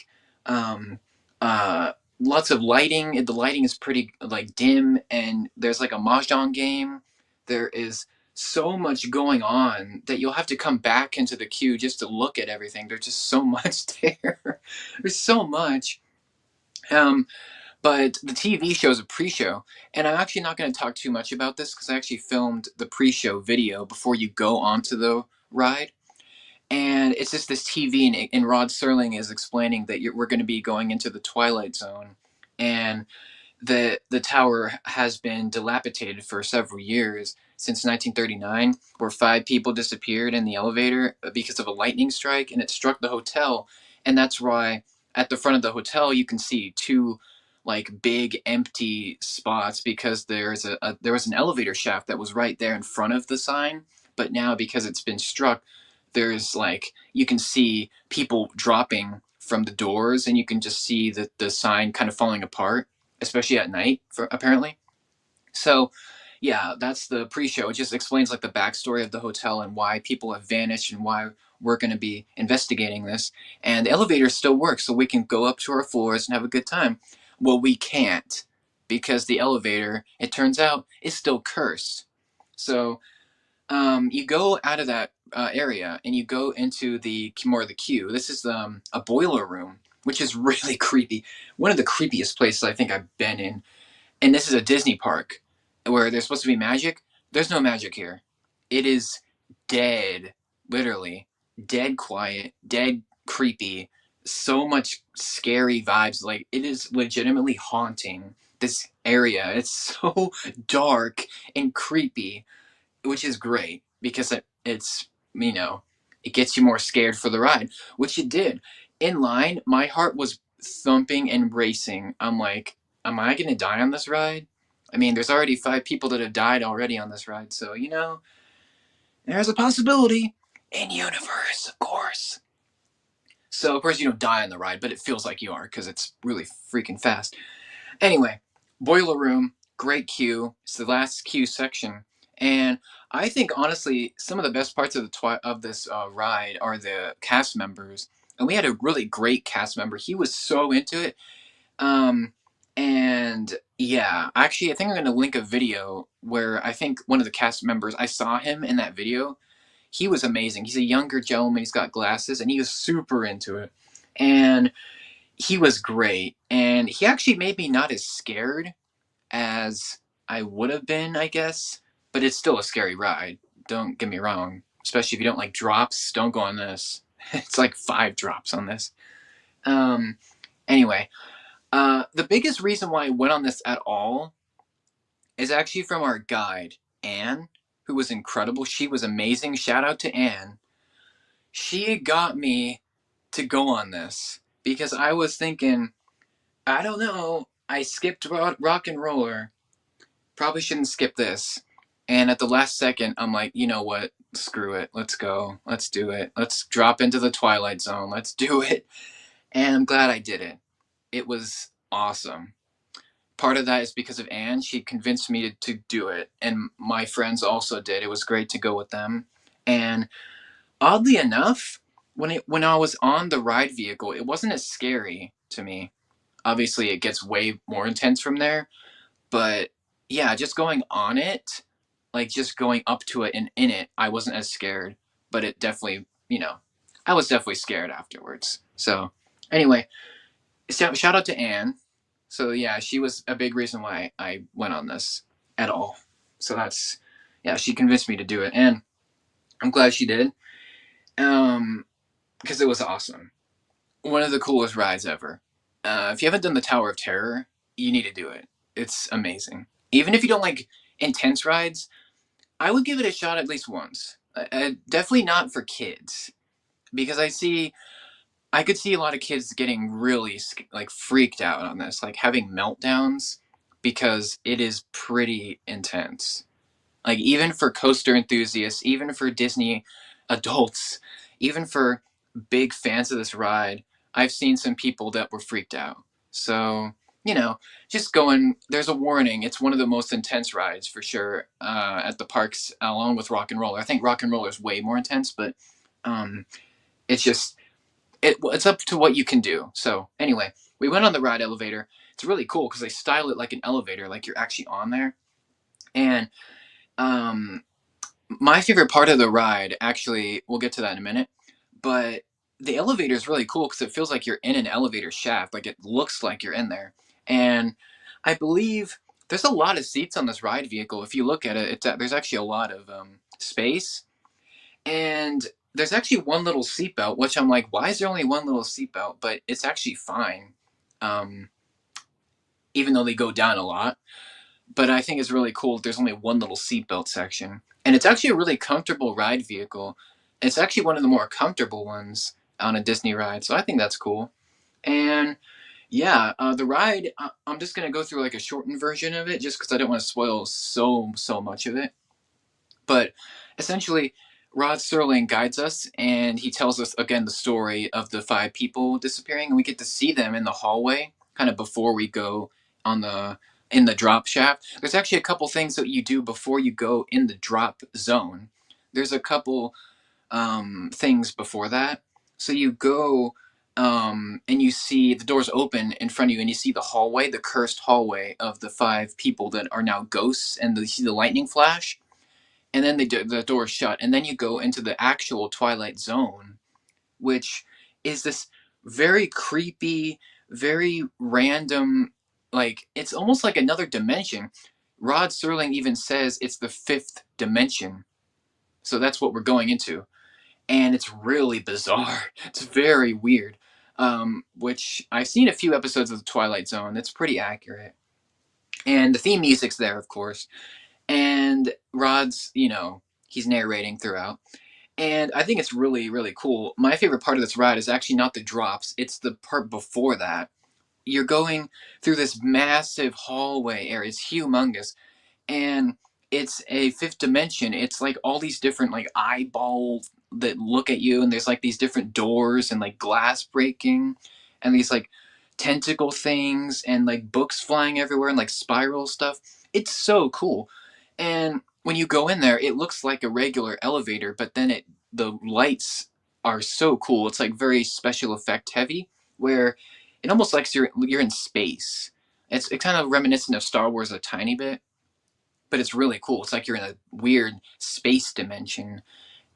um uh lots of lighting. The lighting is pretty like dim, and there's like a mahjong game. There is so much going on that you'll have to come back into the queue just to look at everything. There's just so much there. There's so much. um but the TV shows a pre-show, and I'm actually not going to talk too much about this because I actually filmed the pre-show video before you go onto the ride. And it's just this TV, and Rod Serling is explaining that we're going to be going into the Twilight Zone, and the tower has been dilapidated for several years since 1939, where 5 people disappeared in the elevator because of a lightning strike, and it struck the hotel, and that's why at the front of the hotel you can see two like big empty spots because there was an elevator shaft that was right there in front of the sign, but now because it's been struck, there's like you can see people dropping from the doors, and you can just see the sign kind of falling apart, especially at night, for apparently. So, yeah, that's the pre-show. It just explains like the backstory of the hotel and why people have vanished and why we're going to be investigating this. And the elevator still works, so we can go up to our floors and have a good time. Well, we can't because the elevator, it turns out, is still cursed. So you go out of that area and you go into the more of the queue. This is a boiler room, which is really creepy. One of the creepiest places I think I've been in. And this is a Disney park where there's supposed to be magic. There's no magic here. It is dead, literally dead quiet, dead creepy. So much scary vibes. Like it is legitimately haunting this area. It's so dark and creepy, which is great because it's it gets you more scared for the ride, which it did. In line, my heart was thumping and racing. I'm like, am I going to die on this ride? I mean, there's already 5 people that have died already on this ride, so there's a possibility in universe, of course. So of course you don't die on the ride, but it feels like you are because it's really freaking fast. Anyway, boiler room, great queue. It's the last queue section, and I think honestly, some of the best parts of of this ride are the cast members. And we had a really great cast member. He was so into it. Um, and yeah, actually, I think I'm going to link a video where I think one of the cast members, I saw him in that video. He was amazing. He's a younger gentleman. He's got glasses, and he was super into it. And he was great, and he actually made me not as scared as I would have been, I guess. But it's still a scary ride. Don't get me wrong. Especially if you don't like drops, don't go on this. It's like 5 drops on this. Um. Anyway, the biggest reason why I went on this at all is actually from our guide, Anne, who was incredible. She was amazing. Shout out to Anne. She got me to go on this because I was thinking, I don't know. I skipped rock and roller. Probably shouldn't skip this. And at the last second, I'm like, you know what? Screw it. Let's go. Let's do it. Let's drop into the Twilight Zone. Let's do it. And I'm glad I did it. It was awesome. Part of that is because of Anne. She convinced me to do it. And my friends also did. It was great to go with them. And oddly enough, when I was on the ride vehicle, it wasn't as scary to me. Obviously, it gets way more intense from there, but yeah, just going on it, like just going up to it and in it, I wasn't as scared, but it definitely, I was definitely scared afterwards. So anyway, shout out to Anne. So yeah, she was a big reason why I went on this at all. So yeah, she convinced me to do it, and I'm glad she did. Because it was awesome. One of the coolest rides ever. If you haven't done the Tower of Terror, you need to do it. It's amazing. Even if you don't like intense rides, I would give it a shot at least once. Definitely not for kids, because I could see a lot of kids getting really like freaked out on this, like having meltdowns, because it is pretty intense. Like even for coaster enthusiasts, even for Disney adults, even for big fans of this ride, I've seen some people that were freaked out. So, you know, just going, there's a warning. It's one of the most intense rides for sure at the parks, along with Rock and Roller. I think Rock and Roller is way more intense, but um, it's just, it's up to what you can do. So, anyway, we went on the ride elevator. It's really cool because they style it like an elevator, like you're actually on there. And um, my favorite part of the ride, actually, we'll get to that in a minute, but the elevator is really cool because it feels like you're in an elevator shaft. Like it looks like you're in there. And I believe there's a lot of seats on this ride vehicle. If you look at it, there's actually a lot of space. And there's actually one little seatbelt, which I'm like, why is there only one little seatbelt? But it's actually fine, um, even though they go down a lot. But I think it's really cool that there's only one little seatbelt section. And it's actually a really comfortable ride vehicle. It's actually one of the more comfortable ones on a Disney ride. So I think that's cool. And yeah, the ride, I'm just going to go through like a shortened version of it just because I don't want to spoil so much of it. But essentially, Rod Serling guides us and he tells us again the story of the five people disappearing, and we get to see them in the hallway kind of before we go on the in the drop shaft. There's actually a couple things that you do before you go in the drop zone. There's a couple things before that. So you go and you see the doors open in front of you, and you see the hallway, the cursed hallway of the five people that are now ghosts, and you see the lightning flash, and then the door shut, and then you go into the actual Twilight Zone, which is this very creepy, very random, like it's almost like another dimension. Rod Serling even says it's the fifth dimension, so that's what we're going into, and it's really bizarre. It's very weird. Which I've seen a few episodes of the Twilight Zone. It's pretty accurate, and the theme music's there, of course, and Rod's, he's narrating throughout. And I think it's really, really cool. My favorite part of this ride is actually not the drops, it's the part before that. You're going through this massive hallway area, it's humongous, and it's a fifth dimension. It's like all these different like eyeballs that look at you, and there's like these different doors and like glass breaking, and these like tentacle things and like books flying everywhere and like spiral stuff. It's so cool. And when you go in there, it looks like a regular elevator, but then the lights are so cool. It's like very special effect heavy, where it almost like you're in space. It's kind of reminiscent of Star Wars a tiny bit, but it's really cool. It's like you're in a weird space dimension,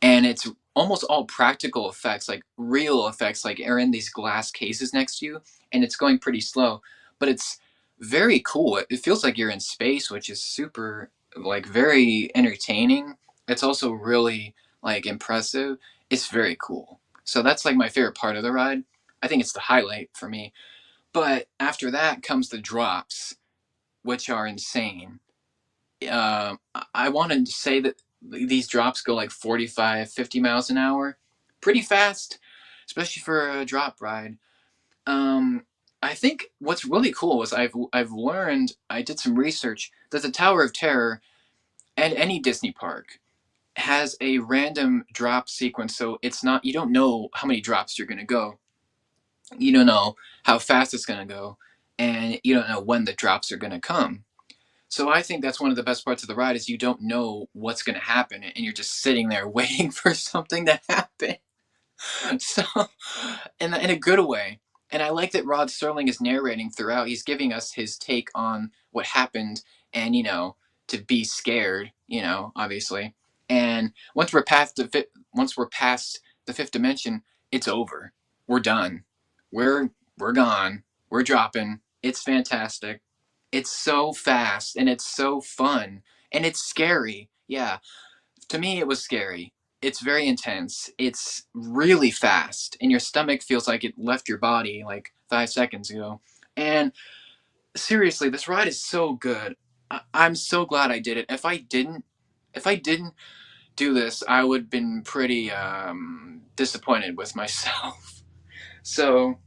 and it's almost all practical effects, like real effects, like are in these glass cases next to you, and it's going pretty slow, but it's very cool. It feels like you're in space, which is super, like, very entertaining. It's also really like impressive. It's very cool. So that's like my favorite part of the ride. I think it's the highlight for me. But after that comes the drops, which are insane. I wanted to say that these drops go like 45, 50 miles an hour. Pretty fast, especially for a drop ride. Um, I think what's really cool is I've learned, I did some research, that the Tower of Terror and any Disney park has a random drop sequence. So it's not, you don't know how many drops you're going to go. You don't know how fast it's going to go. And you don't know when the drops are going to come. So I think that's one of the best parts of the ride is you don't know what's going to happen, and you're just sitting there waiting for something to happen. So, in a good way. And I like that Rod Serling is narrating throughout. He's giving us his take on what happened, and to be scared, obviously. And once we're past the fifth dimension, it's over. We're done. We're gone. We're dropping. It's fantastic. It's so fast and it's so fun and it's scary. Yeah, to me, it was scary. It's very intense. It's really fast, and your stomach feels like it left your body like 5 seconds ago. And seriously, this ride is so good. I'm so glad I did it. If I didn't do this, I would have been pretty disappointed with myself. So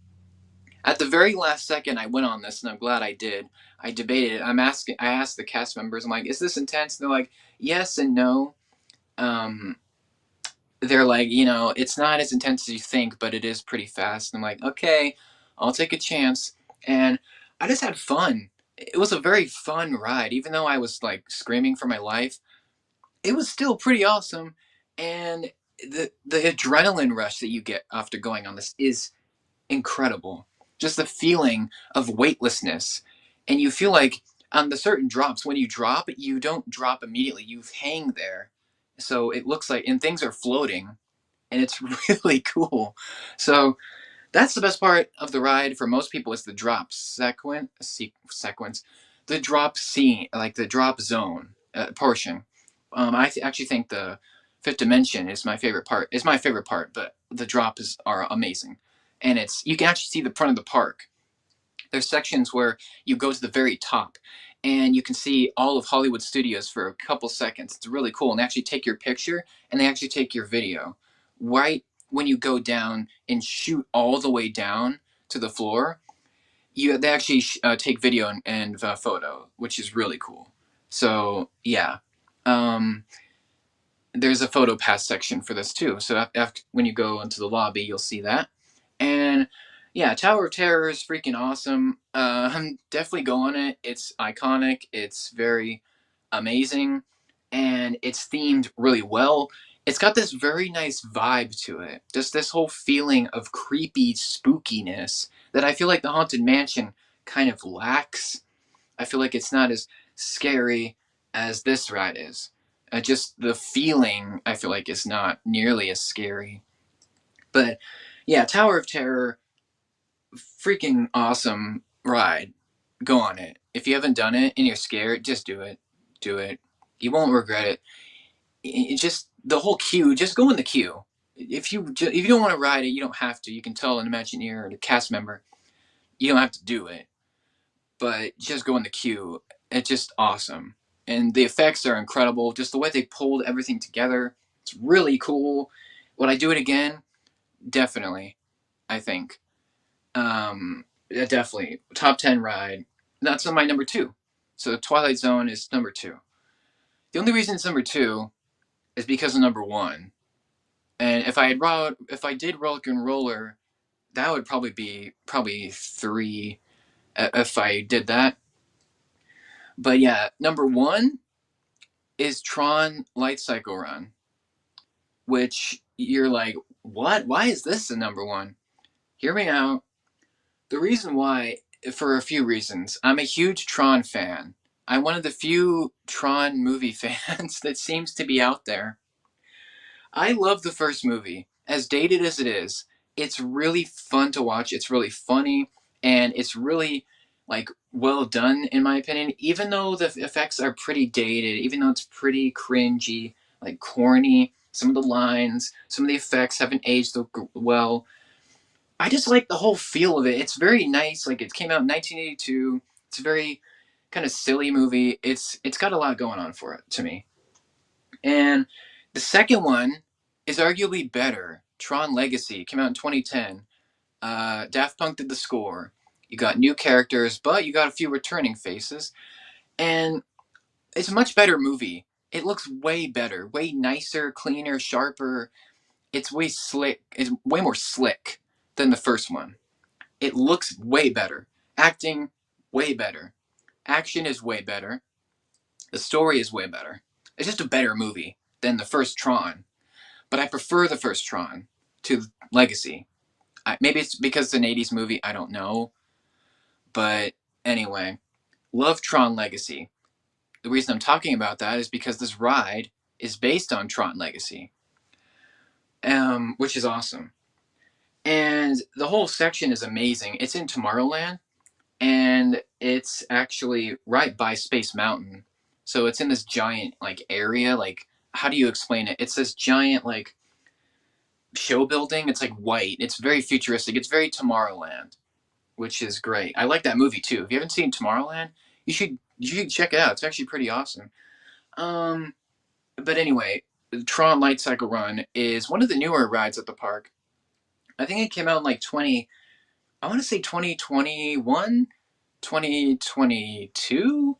at the very last second, I went on this, and I'm glad I did. I debated it. I asked the cast members. I'm like, "Is this intense?" And they're like, "Yes and no." Um, they're like, it's not as intense as you think, but it is pretty fast. And I'm like, okay, I'll take a chance. And I just had fun. It was a very fun ride, even though I was like screaming for my life. It was still pretty awesome, and the adrenaline rush that you get after going on this is incredible. Just the feeling of weightlessness, and you feel like on the certain drops, when you drop, you don't drop immediately. You hang there, so it looks like, and things are floating, and it's really cool. So that's the best part of the ride for most people is the drop sequence, the drop scene, like the drop zone portion. Actually think the fifth dimension is my favorite part. Is my favorite part, but the drops are amazing, and it's you can actually see the front of the park. There's sections where you go to the very top and you can see all of Hollywood studios for a couple seconds. It's really cool. And they actually take your picture and they actually take your video. Right when you go down and shoot all the way down to the floor, they actually take video and photo, which is really cool. So yeah, um, there's a photo pass section for this too. So after when you go into the lobby, you'll see that. And yeah, Tower of Terror is freaking awesome. I'm definitely go on it. It's iconic. It's very amazing, and it's themed really well. It's got this very nice vibe to it. Just this whole feeling of creepy spookiness that I feel like the Haunted Mansion kind of lacks. I feel like it's not as scary as this ride is. Just the feeling, I feel like, is not nearly as scary. But yeah, Tower of Terror, freaking awesome ride. Go on it. If you haven't done it and you're scared, just do it. Do it. You won't regret it. Just the whole queue. Just go in the queue. If you don't want to ride it, you don't have to. You can tell an Imagineer or a cast member you don't have to do it, but just go in the queue. It's just awesome, and the effects are incredible. Just the way they pulled everything together, it's really cool. Would I do it again? Definitely. I think. Yeah, definitely top 10 ride. That's my number two. So Twilight Zone is number two. The only reason it's number two is because of number one. And if I did Rock and Roller, that would probably be probably three if I did that. But yeah, number one is Tron Light Cycle Run, which you're like, what? Why is this the number one? Hear me out. The reason why, for a few reasons, I'm a huge Tron fan. I'm one of the few Tron movie fans that seems to be out there. I love the first movie. As dated as it is, it's really fun to watch. It's really funny, and it's really like well done in my opinion. Even though the effects are pretty dated, even though it's pretty cringy, like corny, some of the lines, some of the effects haven't aged well. I just like the whole feel of it. It's very nice. Like it came out in 1982. It's a very kind of silly movie. It's got a lot going on for it to me. And the second one is arguably better. Tron Legacy came out in 2010. Daft Punk did the score. You got new characters, but you got a few returning faces, and it's a much better movie. It looks way better, way nicer, cleaner, sharper. It's way slick. It's way more slick than the first one. It looks way better. Acting, way better. Action is way better. The story is way better. It's just a better movie than the first Tron. But I prefer the first Tron to Legacy. Maybe it's because it's an 80s movie, I don't know. But anyway, love Tron Legacy. The reason I'm talking about that is because this ride is based on Tron Legacy, which is awesome. And the whole section is amazing. It's in Tomorrowland, and it's actually right by Space Mountain. So it's in this giant like area. Like, how do you explain it? It's this giant like show building. It's like white. It's very futuristic. It's very Tomorrowland, which is great. I like that movie too. If you haven't seen Tomorrowland, you should check it out. It's actually pretty awesome. Um, but anyway, Tron Light Cycle Run is one of the newer rides at the park. I think it came out in like 20. I want to say 2021, 2022.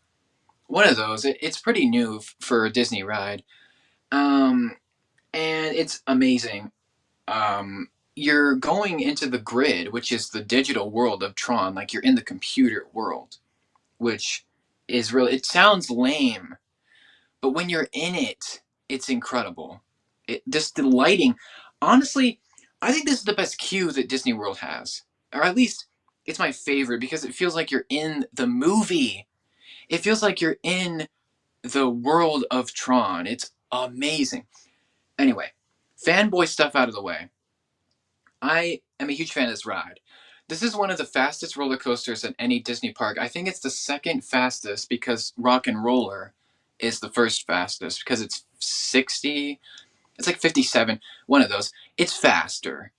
One of those. It's pretty new for a Disney ride. And it's amazing. you're going into the grid, which is the digital world of Tron, like you're in the computer world, which is really, it sounds lame, but when you're in it, it's incredible. Just the lighting. Honestly, I think this is the best queue that Disney World has, or at least it's my favorite because it feels like you're in the movie. It feels like you're in the world of Tron. It's amazing. Anyway, fanboy stuff out of the way. I am a huge fan of this ride. This is one of the fastest roller coasters at any Disney park. I think it's the second fastest because Rock and Roller is the first fastest because it's 60, it's like 57, one of those. It's faster.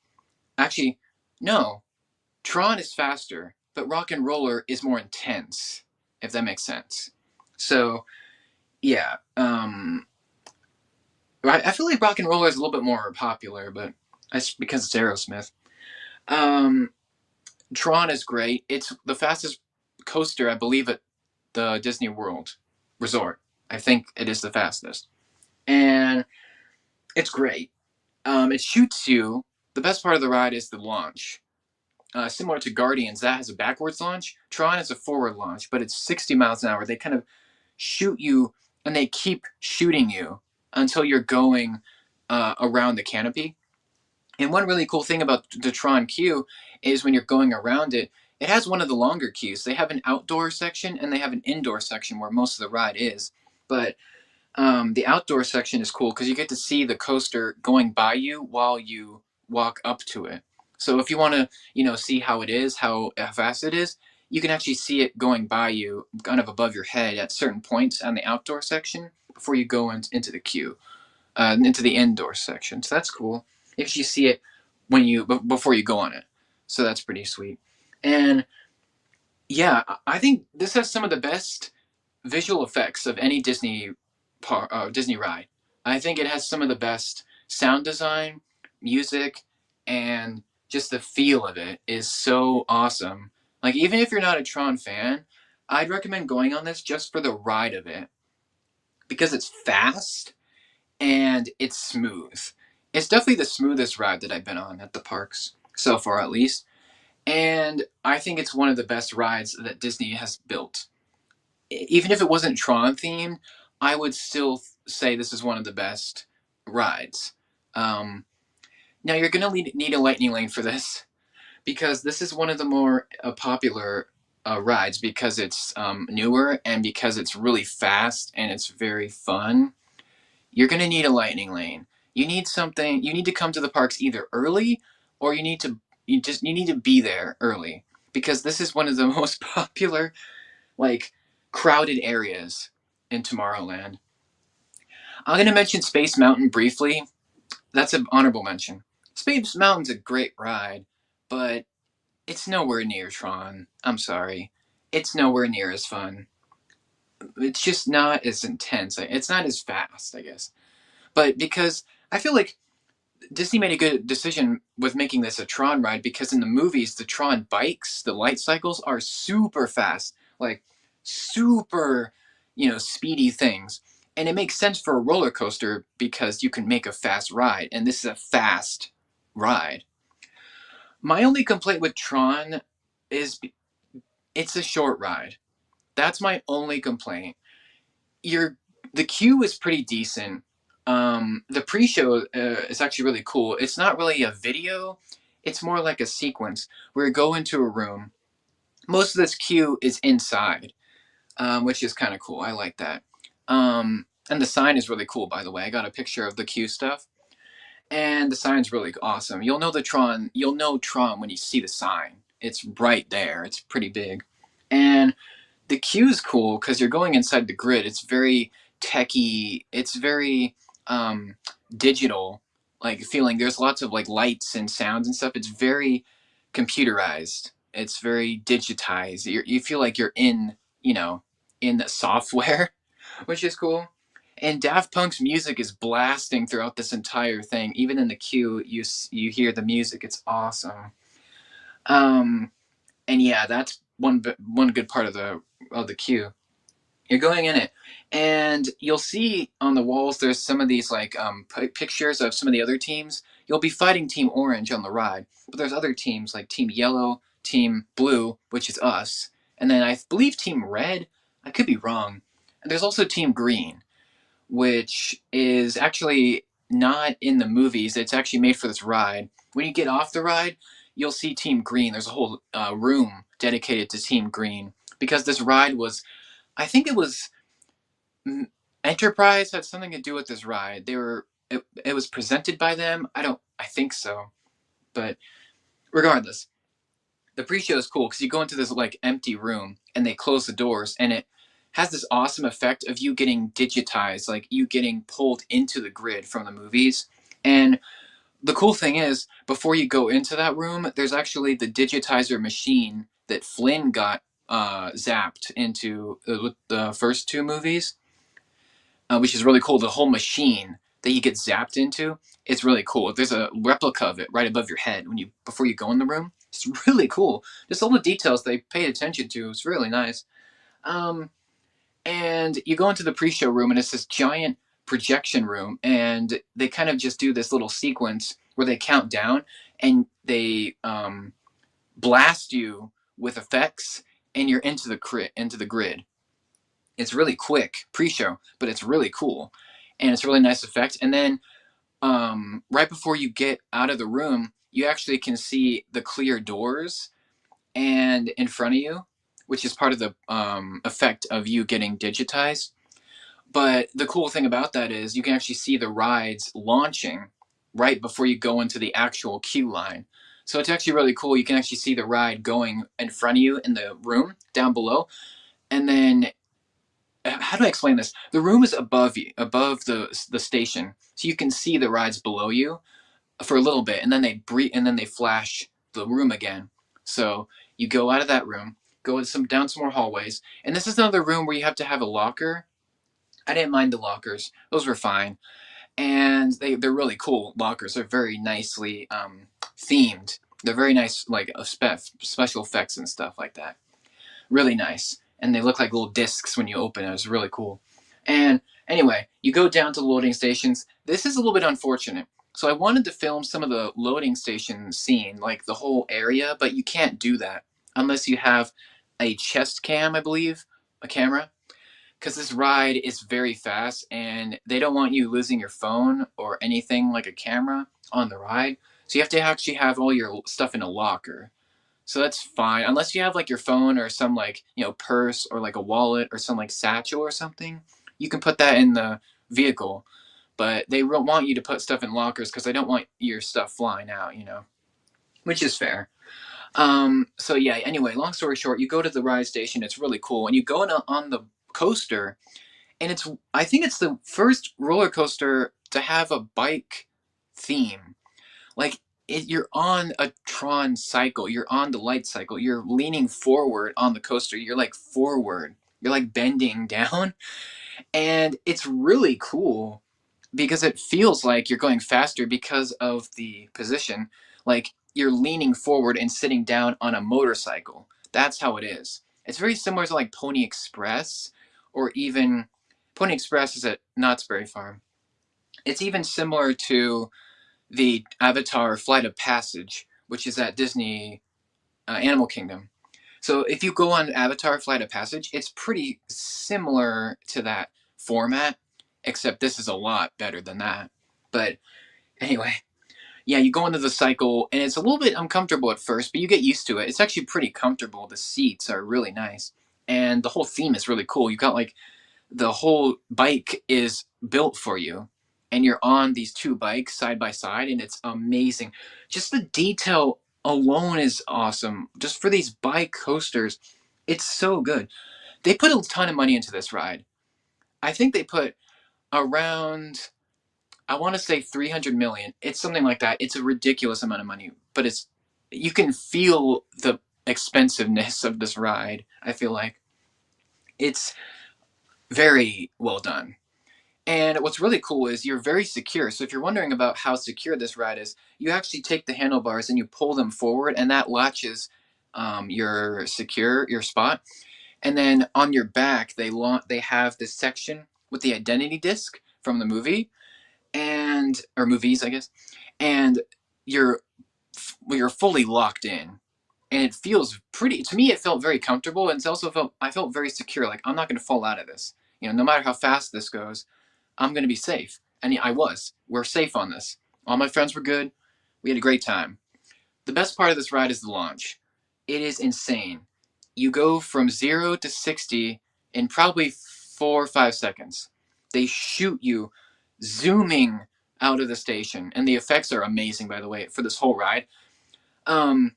Actually, no, Tron is faster, but Rock and Roller is more intense, if that makes sense. So, yeah, I feel like Rock and Roller is a little bit more popular, but that's because it's Aerosmith. Um, Tron is great. It's the fastest coaster, I believe, at the Disney World Resort. I think it is the fastest. And it's great. It shoots you. The best part of the ride is the launch. Similar to Guardians, that has a backwards launch. Tron has a forward launch, but it's 60 miles an hour. They kind of shoot you and they keep shooting you until you're going around the canopy. And one really cool thing about the Tron queue is when you're going around it, it has one of the longer queues. They have an outdoor section and they have an indoor section where most of the ride is. But the outdoor section is cool because you get to see the coaster going by you while you walk up to it. So if you want to, see how it is, how fast it is, you can actually see it going by you, kind of above your head at certain points on the outdoor section before you go into the queue, into the indoor section. So that's cool. You actually see it before you go on it. So that's pretty sweet. And yeah, I think this has some of the best visual effects of any Disney ride. I think it has some of the best sound design, music, and just the feel of it is so awesome. Like even if you're not a Tron fan, I'd recommend going on this just for the ride of it because it's fast and it's smooth. It's definitely the smoothest ride that I've been on at the parks so far, at least. And I think it's one of the best rides that Disney has built. Even if it wasn't Tron themed, I would still say this is one of the best rides. Um, Now you're gonna need a lightning lane for this because this is one of the more popular rides because it's newer and because it's really fast and it's very fun. You're gonna need a lightning lane. You need something. You need to come to the parks either early or you need to be there early because this is one of the most popular like crowded areas in Tomorrowland. I'm gonna mention Space Mountain briefly. That's an honorable mention. Space Mountain's a great ride, but it's nowhere near Tron. I'm sorry. It's nowhere near as fun. It's just not as intense. It's not as fast, I guess. But because I feel like Disney made a good decision with making this a Tron ride because in the movies, the Tron bikes, the light cycles are super fast, like super, speedy things. And it makes sense for a roller coaster because you can make a fast ride, and this is a fast ride. My only complaint with Tron is it's a short ride. That's my only complaint. Your The queue is pretty decent. The pre-show is actually really cool. It's not really a video; it's more like a sequence where you go into a room. Most of this queue is inside, which is kind of cool. I like that. And the sign is really cool, by the way. I got a picture of the queue stuff, and the sign's really awesome. You'll know the Tron. You'll know Tron when you see the sign. It's right there. It's pretty big, and the queue's cool because you're going inside the grid. It's very techy. It's very digital, like feeling. There's lots of like lights and sounds and stuff. It's very computerized. It's very digitized. You feel like you're in the software, which is cool. And Daft Punk's music is blasting throughout this entire thing. Even in the queue, you hear the music. It's awesome. Um, and yeah, that's one good part of the queue. You're going in it, and you'll see on the walls there's some of these like pictures of some of the other teams. you'll be fighting Team Orange on the ride, but there's other teams like Team Yellow, Team Blue, which is us, and then I believe Team Red. I could be wrong. And there's also Team Green, which is actually not in the movies. It's actually made for this ride. When you get off the ride, you'll see Team Green. There's a whole room dedicated to Team Green because this ride was, I think it was Enterprise had something to do with this ride. It was presented by them. I think so, but regardless, the pre-show is cool because you go into this like empty room and they close the doors and it has this awesome effect of you getting digitized, like you getting pulled into the grid from the movies. And the cool thing is, before you go into that room, there's actually the digitizer machine that Flynn got zapped into with the first two movies, which is really cool. The whole machine that you get zapped into, it's really cool. There's a replica of it right above your head when you before you go in the room. It's really cool. Just all the details they paid attention to. It's really nice. Um, and you go into the pre-show room, and it's this giant projection room, and they kind of just do this little sequence where they count down and they blast you with effects, and you're into the grid. It's really quick pre-show, but it's really cool, and it's a really nice effect. And then right before you get out of the room, you actually can see the clear doors and in front of you, which is part of the effect of you getting digitized. But the cool thing about that is you can actually see the rides launching right before you go into the actual queue line. So it's actually really cool. You can actually see the ride going in front of you in the room down below. And then how do I explain this? The room is above you, above the station, so you can see the rides below you for a little bit, and then and then they flash the room again. So you go out of that room, go down some more hallways, and this is another room where you have to have a locker. I didn't mind the lockers; those were fine, and they're really cool lockers. They're very nicely themed. They're very nice, like special effects and stuff like that. Really nice, and they look like little discs when you open it. It was really cool. And anyway, you go down to loading stations. This is a little bit unfortunate. So I wanted to film some of the loading station scene, like the whole area, but you can't do that unless you have a chest cam, I believe, a camera, because this ride is very fast and they don't want you losing your phone or anything like a camera on the ride. So you have to actually have all your stuff in a locker. So that's fine, unless you have like your phone or some like purse or like a wallet or some like satchel or something. You can put that in the vehicle, but they want you to put stuff in lockers because they don't want your stuff flying out, which is fair. So yeah. Anyway, long story short, you go to the ride station. It's really cool, and you go on the coaster, and I think it's the first roller coaster to have a bike theme. Like you're on a Tron cycle. You're on the light cycle. You're leaning forward on the coaster. You're like forward. You're like bending down, and it's really cool because it feels like you're going faster because of the position. Like you're leaning forward and sitting down on a motorcycle. That's how it is. It's very similar to like Pony Express, or even Pony Express is at Knott's Berry Farm. It's even similar to the Avatar Flight of Passage, which is at Disney Animal Kingdom. So if you go on Avatar Flight of Passage, it's pretty similar to that format, except this is a lot better than that. But anyway, yeah, you go into the cycle, and it's a little bit uncomfortable at first, but you get used to it. It's actually pretty comfortable. The seats are really nice, and the whole theme is really cool. You got like the whole bike is built for you, and you're on these two bikes side by side, and it's amazing. Just the detail alone is awesome. Just for these bike coasters, it's so good. They put a ton of money into this ride. I think they put around, I want to say 300 million. It's something like that. It's a ridiculous amount of money, but you can feel the expensiveness of this ride. I feel like it's very well done. And what's really cool is you're very secure. So if you're wondering about how secure this ride is, you actually take the handlebars and you pull them forward, and that latches your spot. And then on your back, they have this section with the identity disc from the movie, or movies, I guess. and you're you're fully locked in, and it feels pretty. To me, it felt very comfortable, and it's also felt I felt very secure. Like I'm not going to fall out of this. No matter how fast this goes, I'm going to be safe. And I was. We're safe on this. All my friends were good. We had a great time. The best part of this ride is the launch. It is insane. You go from 0 to 60 in probably 4 or 5 seconds. They shoot you zooming out of the station, and the effects are amazing, by the way, for this whole ride. Um,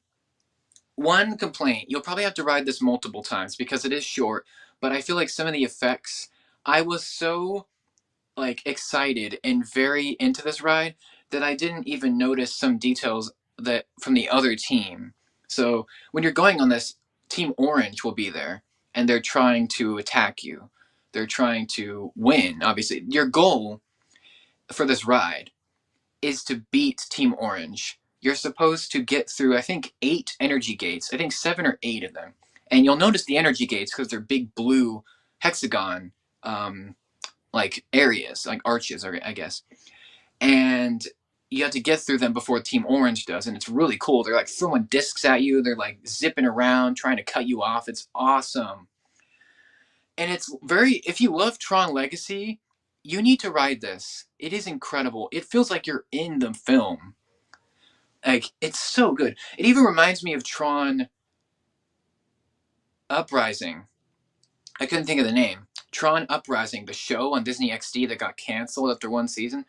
One complaint, you'll probably have to ride this multiple times because it is short, but I feel like some of the effects, I was so like excited and very into this ride that I didn't even notice some details that from the other team. So when you're going on this, Team Orange will be there and they're trying to attack you. They're trying to win, obviously. Your goal for this ride is to beat Team Orange. You're supposed to get through, I think, 8 energy gates. I think 7 or 8 of them. And you'll notice the energy gates because they're big blue hexagon like areas, like arches, I guess. And you have to get through them before Team Orange does, and it's really cool. They're like throwing discs at you. They're like zipping around, trying to cut you off. It's awesome, and it's very. If you love Tron Legacy, you need to ride this. It is incredible. It feels like you're in the film. Like it's so good. It even reminds me of Tron Uprising. I couldn't think of the name. Tron Uprising, the show on Disney XD that got canceled after one season.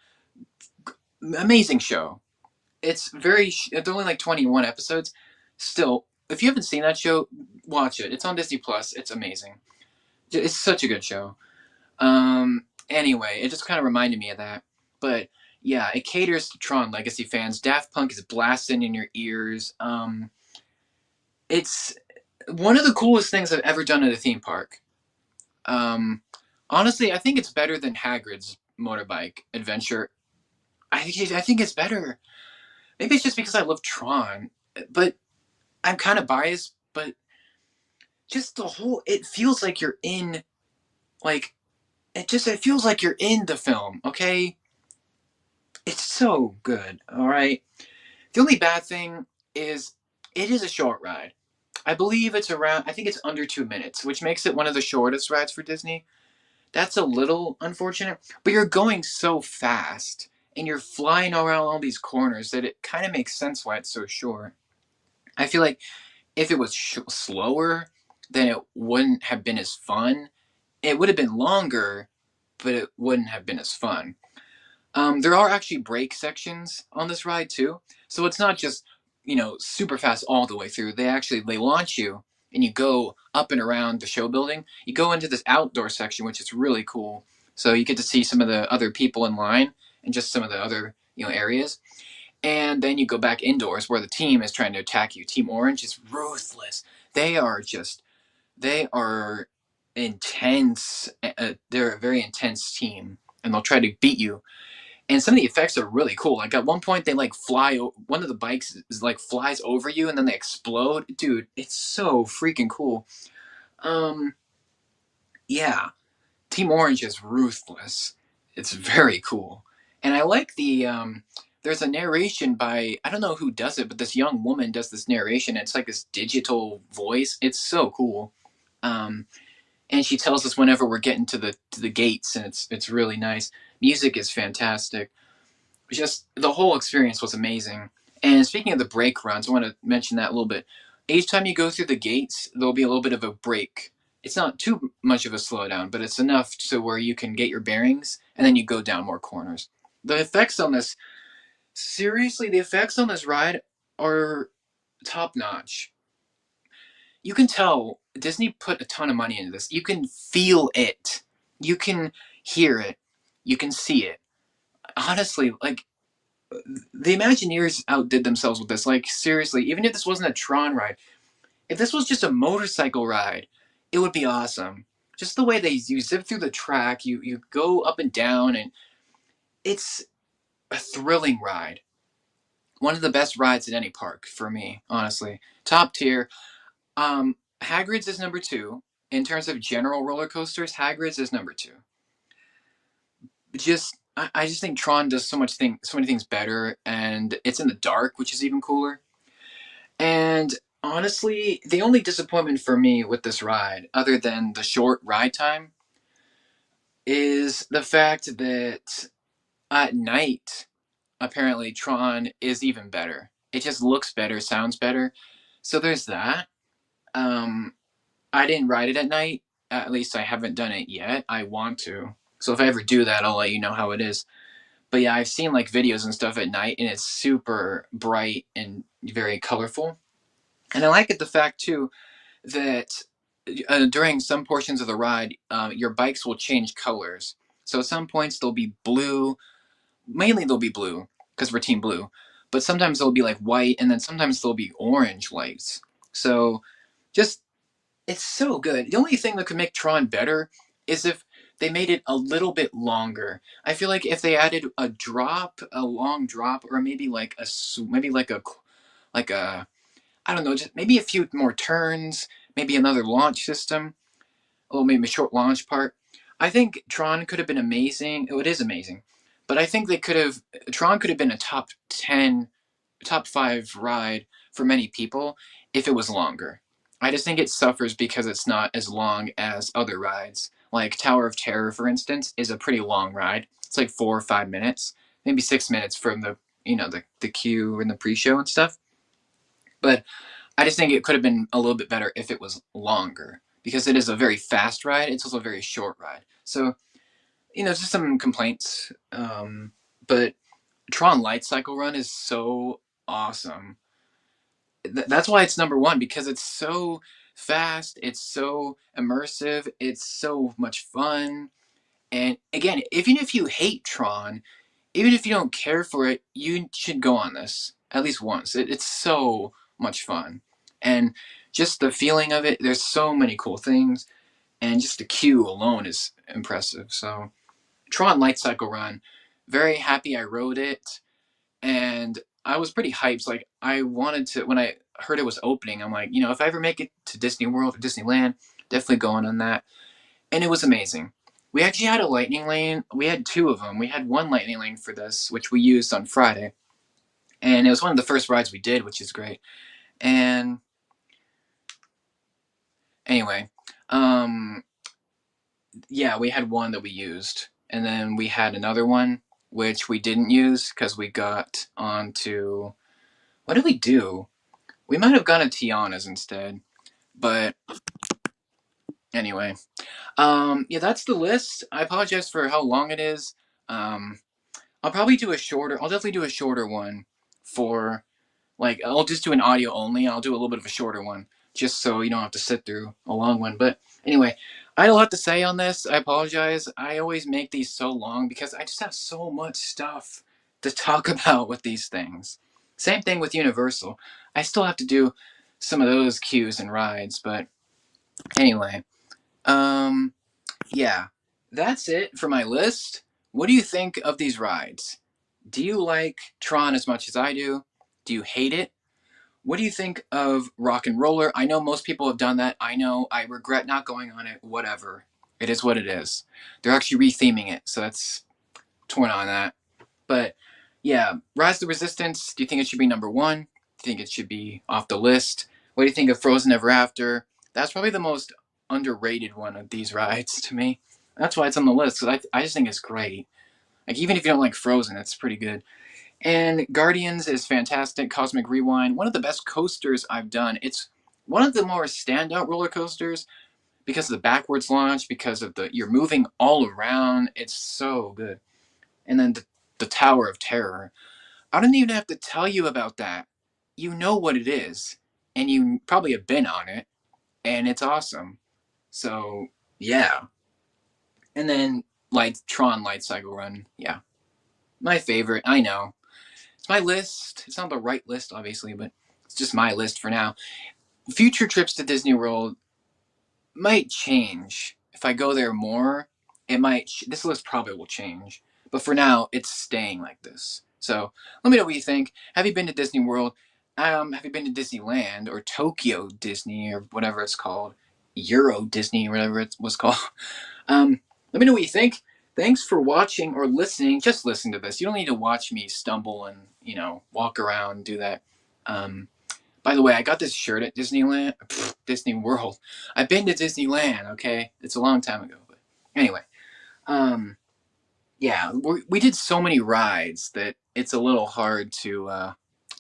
Amazing show. It's only like 21 episodes. Still, if you haven't seen that show, watch it. It's on Disney Plus. It's amazing. It's such a good show. Anyway, it just kind of reminded me of that. But yeah, it caters to Tron Legacy fans. Daft Punk is blasting in your ears. It's one of the coolest things I've ever done at a theme park. Um, Honestly, I think it's better than Hagrid's motorbike adventure. I think it's better. Maybe it's just because I love Tron, but I'm kind of biased. But just the whole, it feels like you're in, like it feels like you're in the film. Okay, it's so good. All right. The only bad thing is it is a short ride. I believe it's around. I think it's under 2 minutes, which makes it one of the shortest rides for Disney. That's a little unfortunate, but you're going so fast and you're flying around all these corners that it kind of makes sense why it's so short. I feel like if it was slower, then it wouldn't have been as fun. It would have been longer, but it wouldn't have been as fun. There are actually break sections on this ride too, so it's not just super fast all the way through. They launch you and you go up and around the show building. You go into this outdoor section, which is really cool. So you get to see some of the other people in line and just some of the other areas. And then you go back indoors where the team is trying to attack you. Team Orange is ruthless. They are just they are intense. They're a very intense team, and they'll try to beat you. And some of the effects are really cool. Like at one point, they like fly. One of the bikes is like flies over you, and then they explode. Dude, it's so freaking cool. Um, yeah, Team Orange is ruthless. It's very cool, and I like the. There's a narration by I don't know who does it, but this young woman does this narration. It's like this digital voice. It's so cool. Um, and she tells us whenever we're getting to the gates, and it's really nice. Music is fantastic. Just the whole experience was amazing. And speaking of the break runs, I want to mention that a little bit. Each time you go through the gates, there'll be a little bit of a break. It's not too much of a slowdown, but it's enough to where you can get your bearings and then you go down more corners. The effects on this, seriously, the effects on this ride are top notch. You can tell Disney put a ton of money into this. You can feel it. You can hear it. You can see it. Honestly, like the Imagineers outdid themselves with this. Like seriously, even if this wasn't a Tron ride, if this was just a motorcycle ride, it would be awesome. Just the way you zip through the track, you go up and down, and it's a thrilling ride. One of the best rides at any park for me, honestly. Top tier. Hagrid's is number two. In terms of general roller coasters, Hagrid's is number two. Just I just think Tron does so many things better, and it's in the dark, which is even cooler. And honestly, the only disappointment for me with this ride, other than the short ride time, is the fact that at night, apparently Tron is even better. It just looks better, sounds better. So there's that. Um, I didn't ride it at night. At least I haven't done it yet. I want to. So if I ever do that, I'll let you know how it is. But yeah, I've seen like videos and stuff at night, and it's super bright and very colorful. And I like it the fact too that during some portions of the ride, your bikes will change colors. So at some points they'll be blue. Mainly they'll be blue because we're Team Blue, but sometimes they'll be like white, and then sometimes they'll be orange lights. So just it's so good. The only thing that could make Tron better is if they made it a little bit longer. I feel like if they added a long drop, or maybe like like a I don't know, just maybe a few more turns, maybe another launch system, or maybe a short launch part. I think Tron could have been amazing. Oh, it is amazing, but I think they could have Tron could have been a top five ride for many people if it was longer. I just think it suffers because it's not as long as other rides. Like Tower of Terror, for instance, is a pretty long ride. It's like 4 or 5 minutes, maybe 6 minutes from the queue and the pre-show and stuff. But I just think it could have been a little bit better if it was longer because it is a very fast ride. It's also a very short ride. So just some complaints. But Tron Light Cycle Run is so awesome. That's why it's number one, because it's so fast, it's so immersive, it's so much fun. And again, even if you hate Tron, even if you don't care for it, you should go on this at least once. It's so much fun. And just the feeling of it, there's so many cool things, and just the queue alone is impressive. So, Tron Light Cycle Run, very happy I rode it, and I was pretty hyped. Like, I wanted to, when I heard it was opening, I'm like, if I ever make it to Disney World or Disneyland, definitely going on that. And it was amazing. We actually had a lightning lane. We had two of them. We had one lightning lane for this, which we used on Friday. And it was one of the first rides we did, which is great. And anyway, um, yeah, we had one that we used. And then we had another one, which we didn't use because we got onto. What did we do? We might have gone to Tiana's instead. But anyway, yeah, that's the list. I apologize for how long it is. Um, I'll probably do a shorter. I'll definitely do a shorter one for like I'll just do an audio only. I'll do a little bit of a shorter one just so you don't have to sit through a long one. But anyway, I had a lot to say on this. I apologize. I always make these so long because I just have so much stuff to talk about with these things. Same thing with Universal. I still have to do some of those queues and rides, but anyway, um, yeah, that's it for my list. What do you think of these rides? Do you like Tron as much as I do? Do you hate it? What do you think of Rock and Roller? I know most people have done that. I know I regret not going on it. Whatever. It is what it is. They're actually retheming it, so that's torn on that. But yeah, Rise of the Resistance, do you think it should be number one? Do you think it should be off the list? What do you think of Frozen Ever After? That's probably the most underrated one of these rides to me. That's why it's on the list, because I just think it's great. Like, even if you don't like Frozen, it's pretty good. And Guardians is fantastic. Cosmic Rewind, one of the best coasters I've done. It's one of the more standout roller coasters because of the backwards launch, because of the you're moving all around. It's so good. And then the Tower of Terror. I don't even have to tell you about that. You know what it is, and you probably have been on it, and it's awesome. So yeah. And then Tron Light Cycle Run. Yeah, my favorite. I know. It's my list. It's not the right list, obviously, but it's just my list for now. Future trips to Disney World might change. If I go there more, this list probably will change. But for now, it's staying like this. So let me know what you think. Have you been to Disney World? Have you been to Disneyland or Tokyo Disney or whatever it's called? Euro Disney or whatever it was called. Let me know what you think. thanks for watching or listening. Just listen to this. You don't need to watch me stumble and, walk around and do that. By the way, I got this shirt at Disneyland, Disney World. I've been to Disneyland, okay? It's a long time ago. But anyway, yeah, we did so many rides that it's a little hard to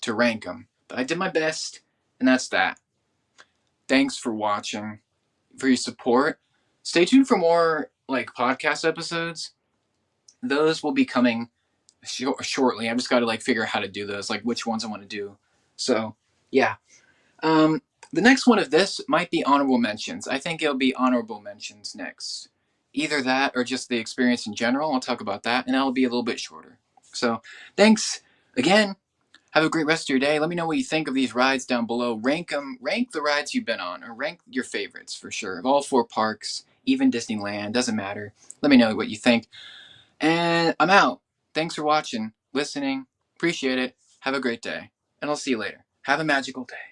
rank them. But I did my best, and that's that. Thanks for watching, for your support. Stay tuned for more like podcast episodes. Those will be coming shortly. I've just got to like figure out how to do those, like which ones I want to do. So yeah. The next one of this might be honorable mentions. I think it'll be honorable mentions next. Either that or just the experience in general. I'll talk about that, and that'll be a little bit shorter. So thanks again. Have a great rest of your day. Let me know what you think of these rides down below. Rank them. Rank the rides you've been on, or rank your favorites for sure. Of all 4 parks, even Disneyland, doesn't matter. Let me know what you think. And I'm out. Thanks for watching, listening. Appreciate it. Have a great day. And I'll see you later. Have a magical day.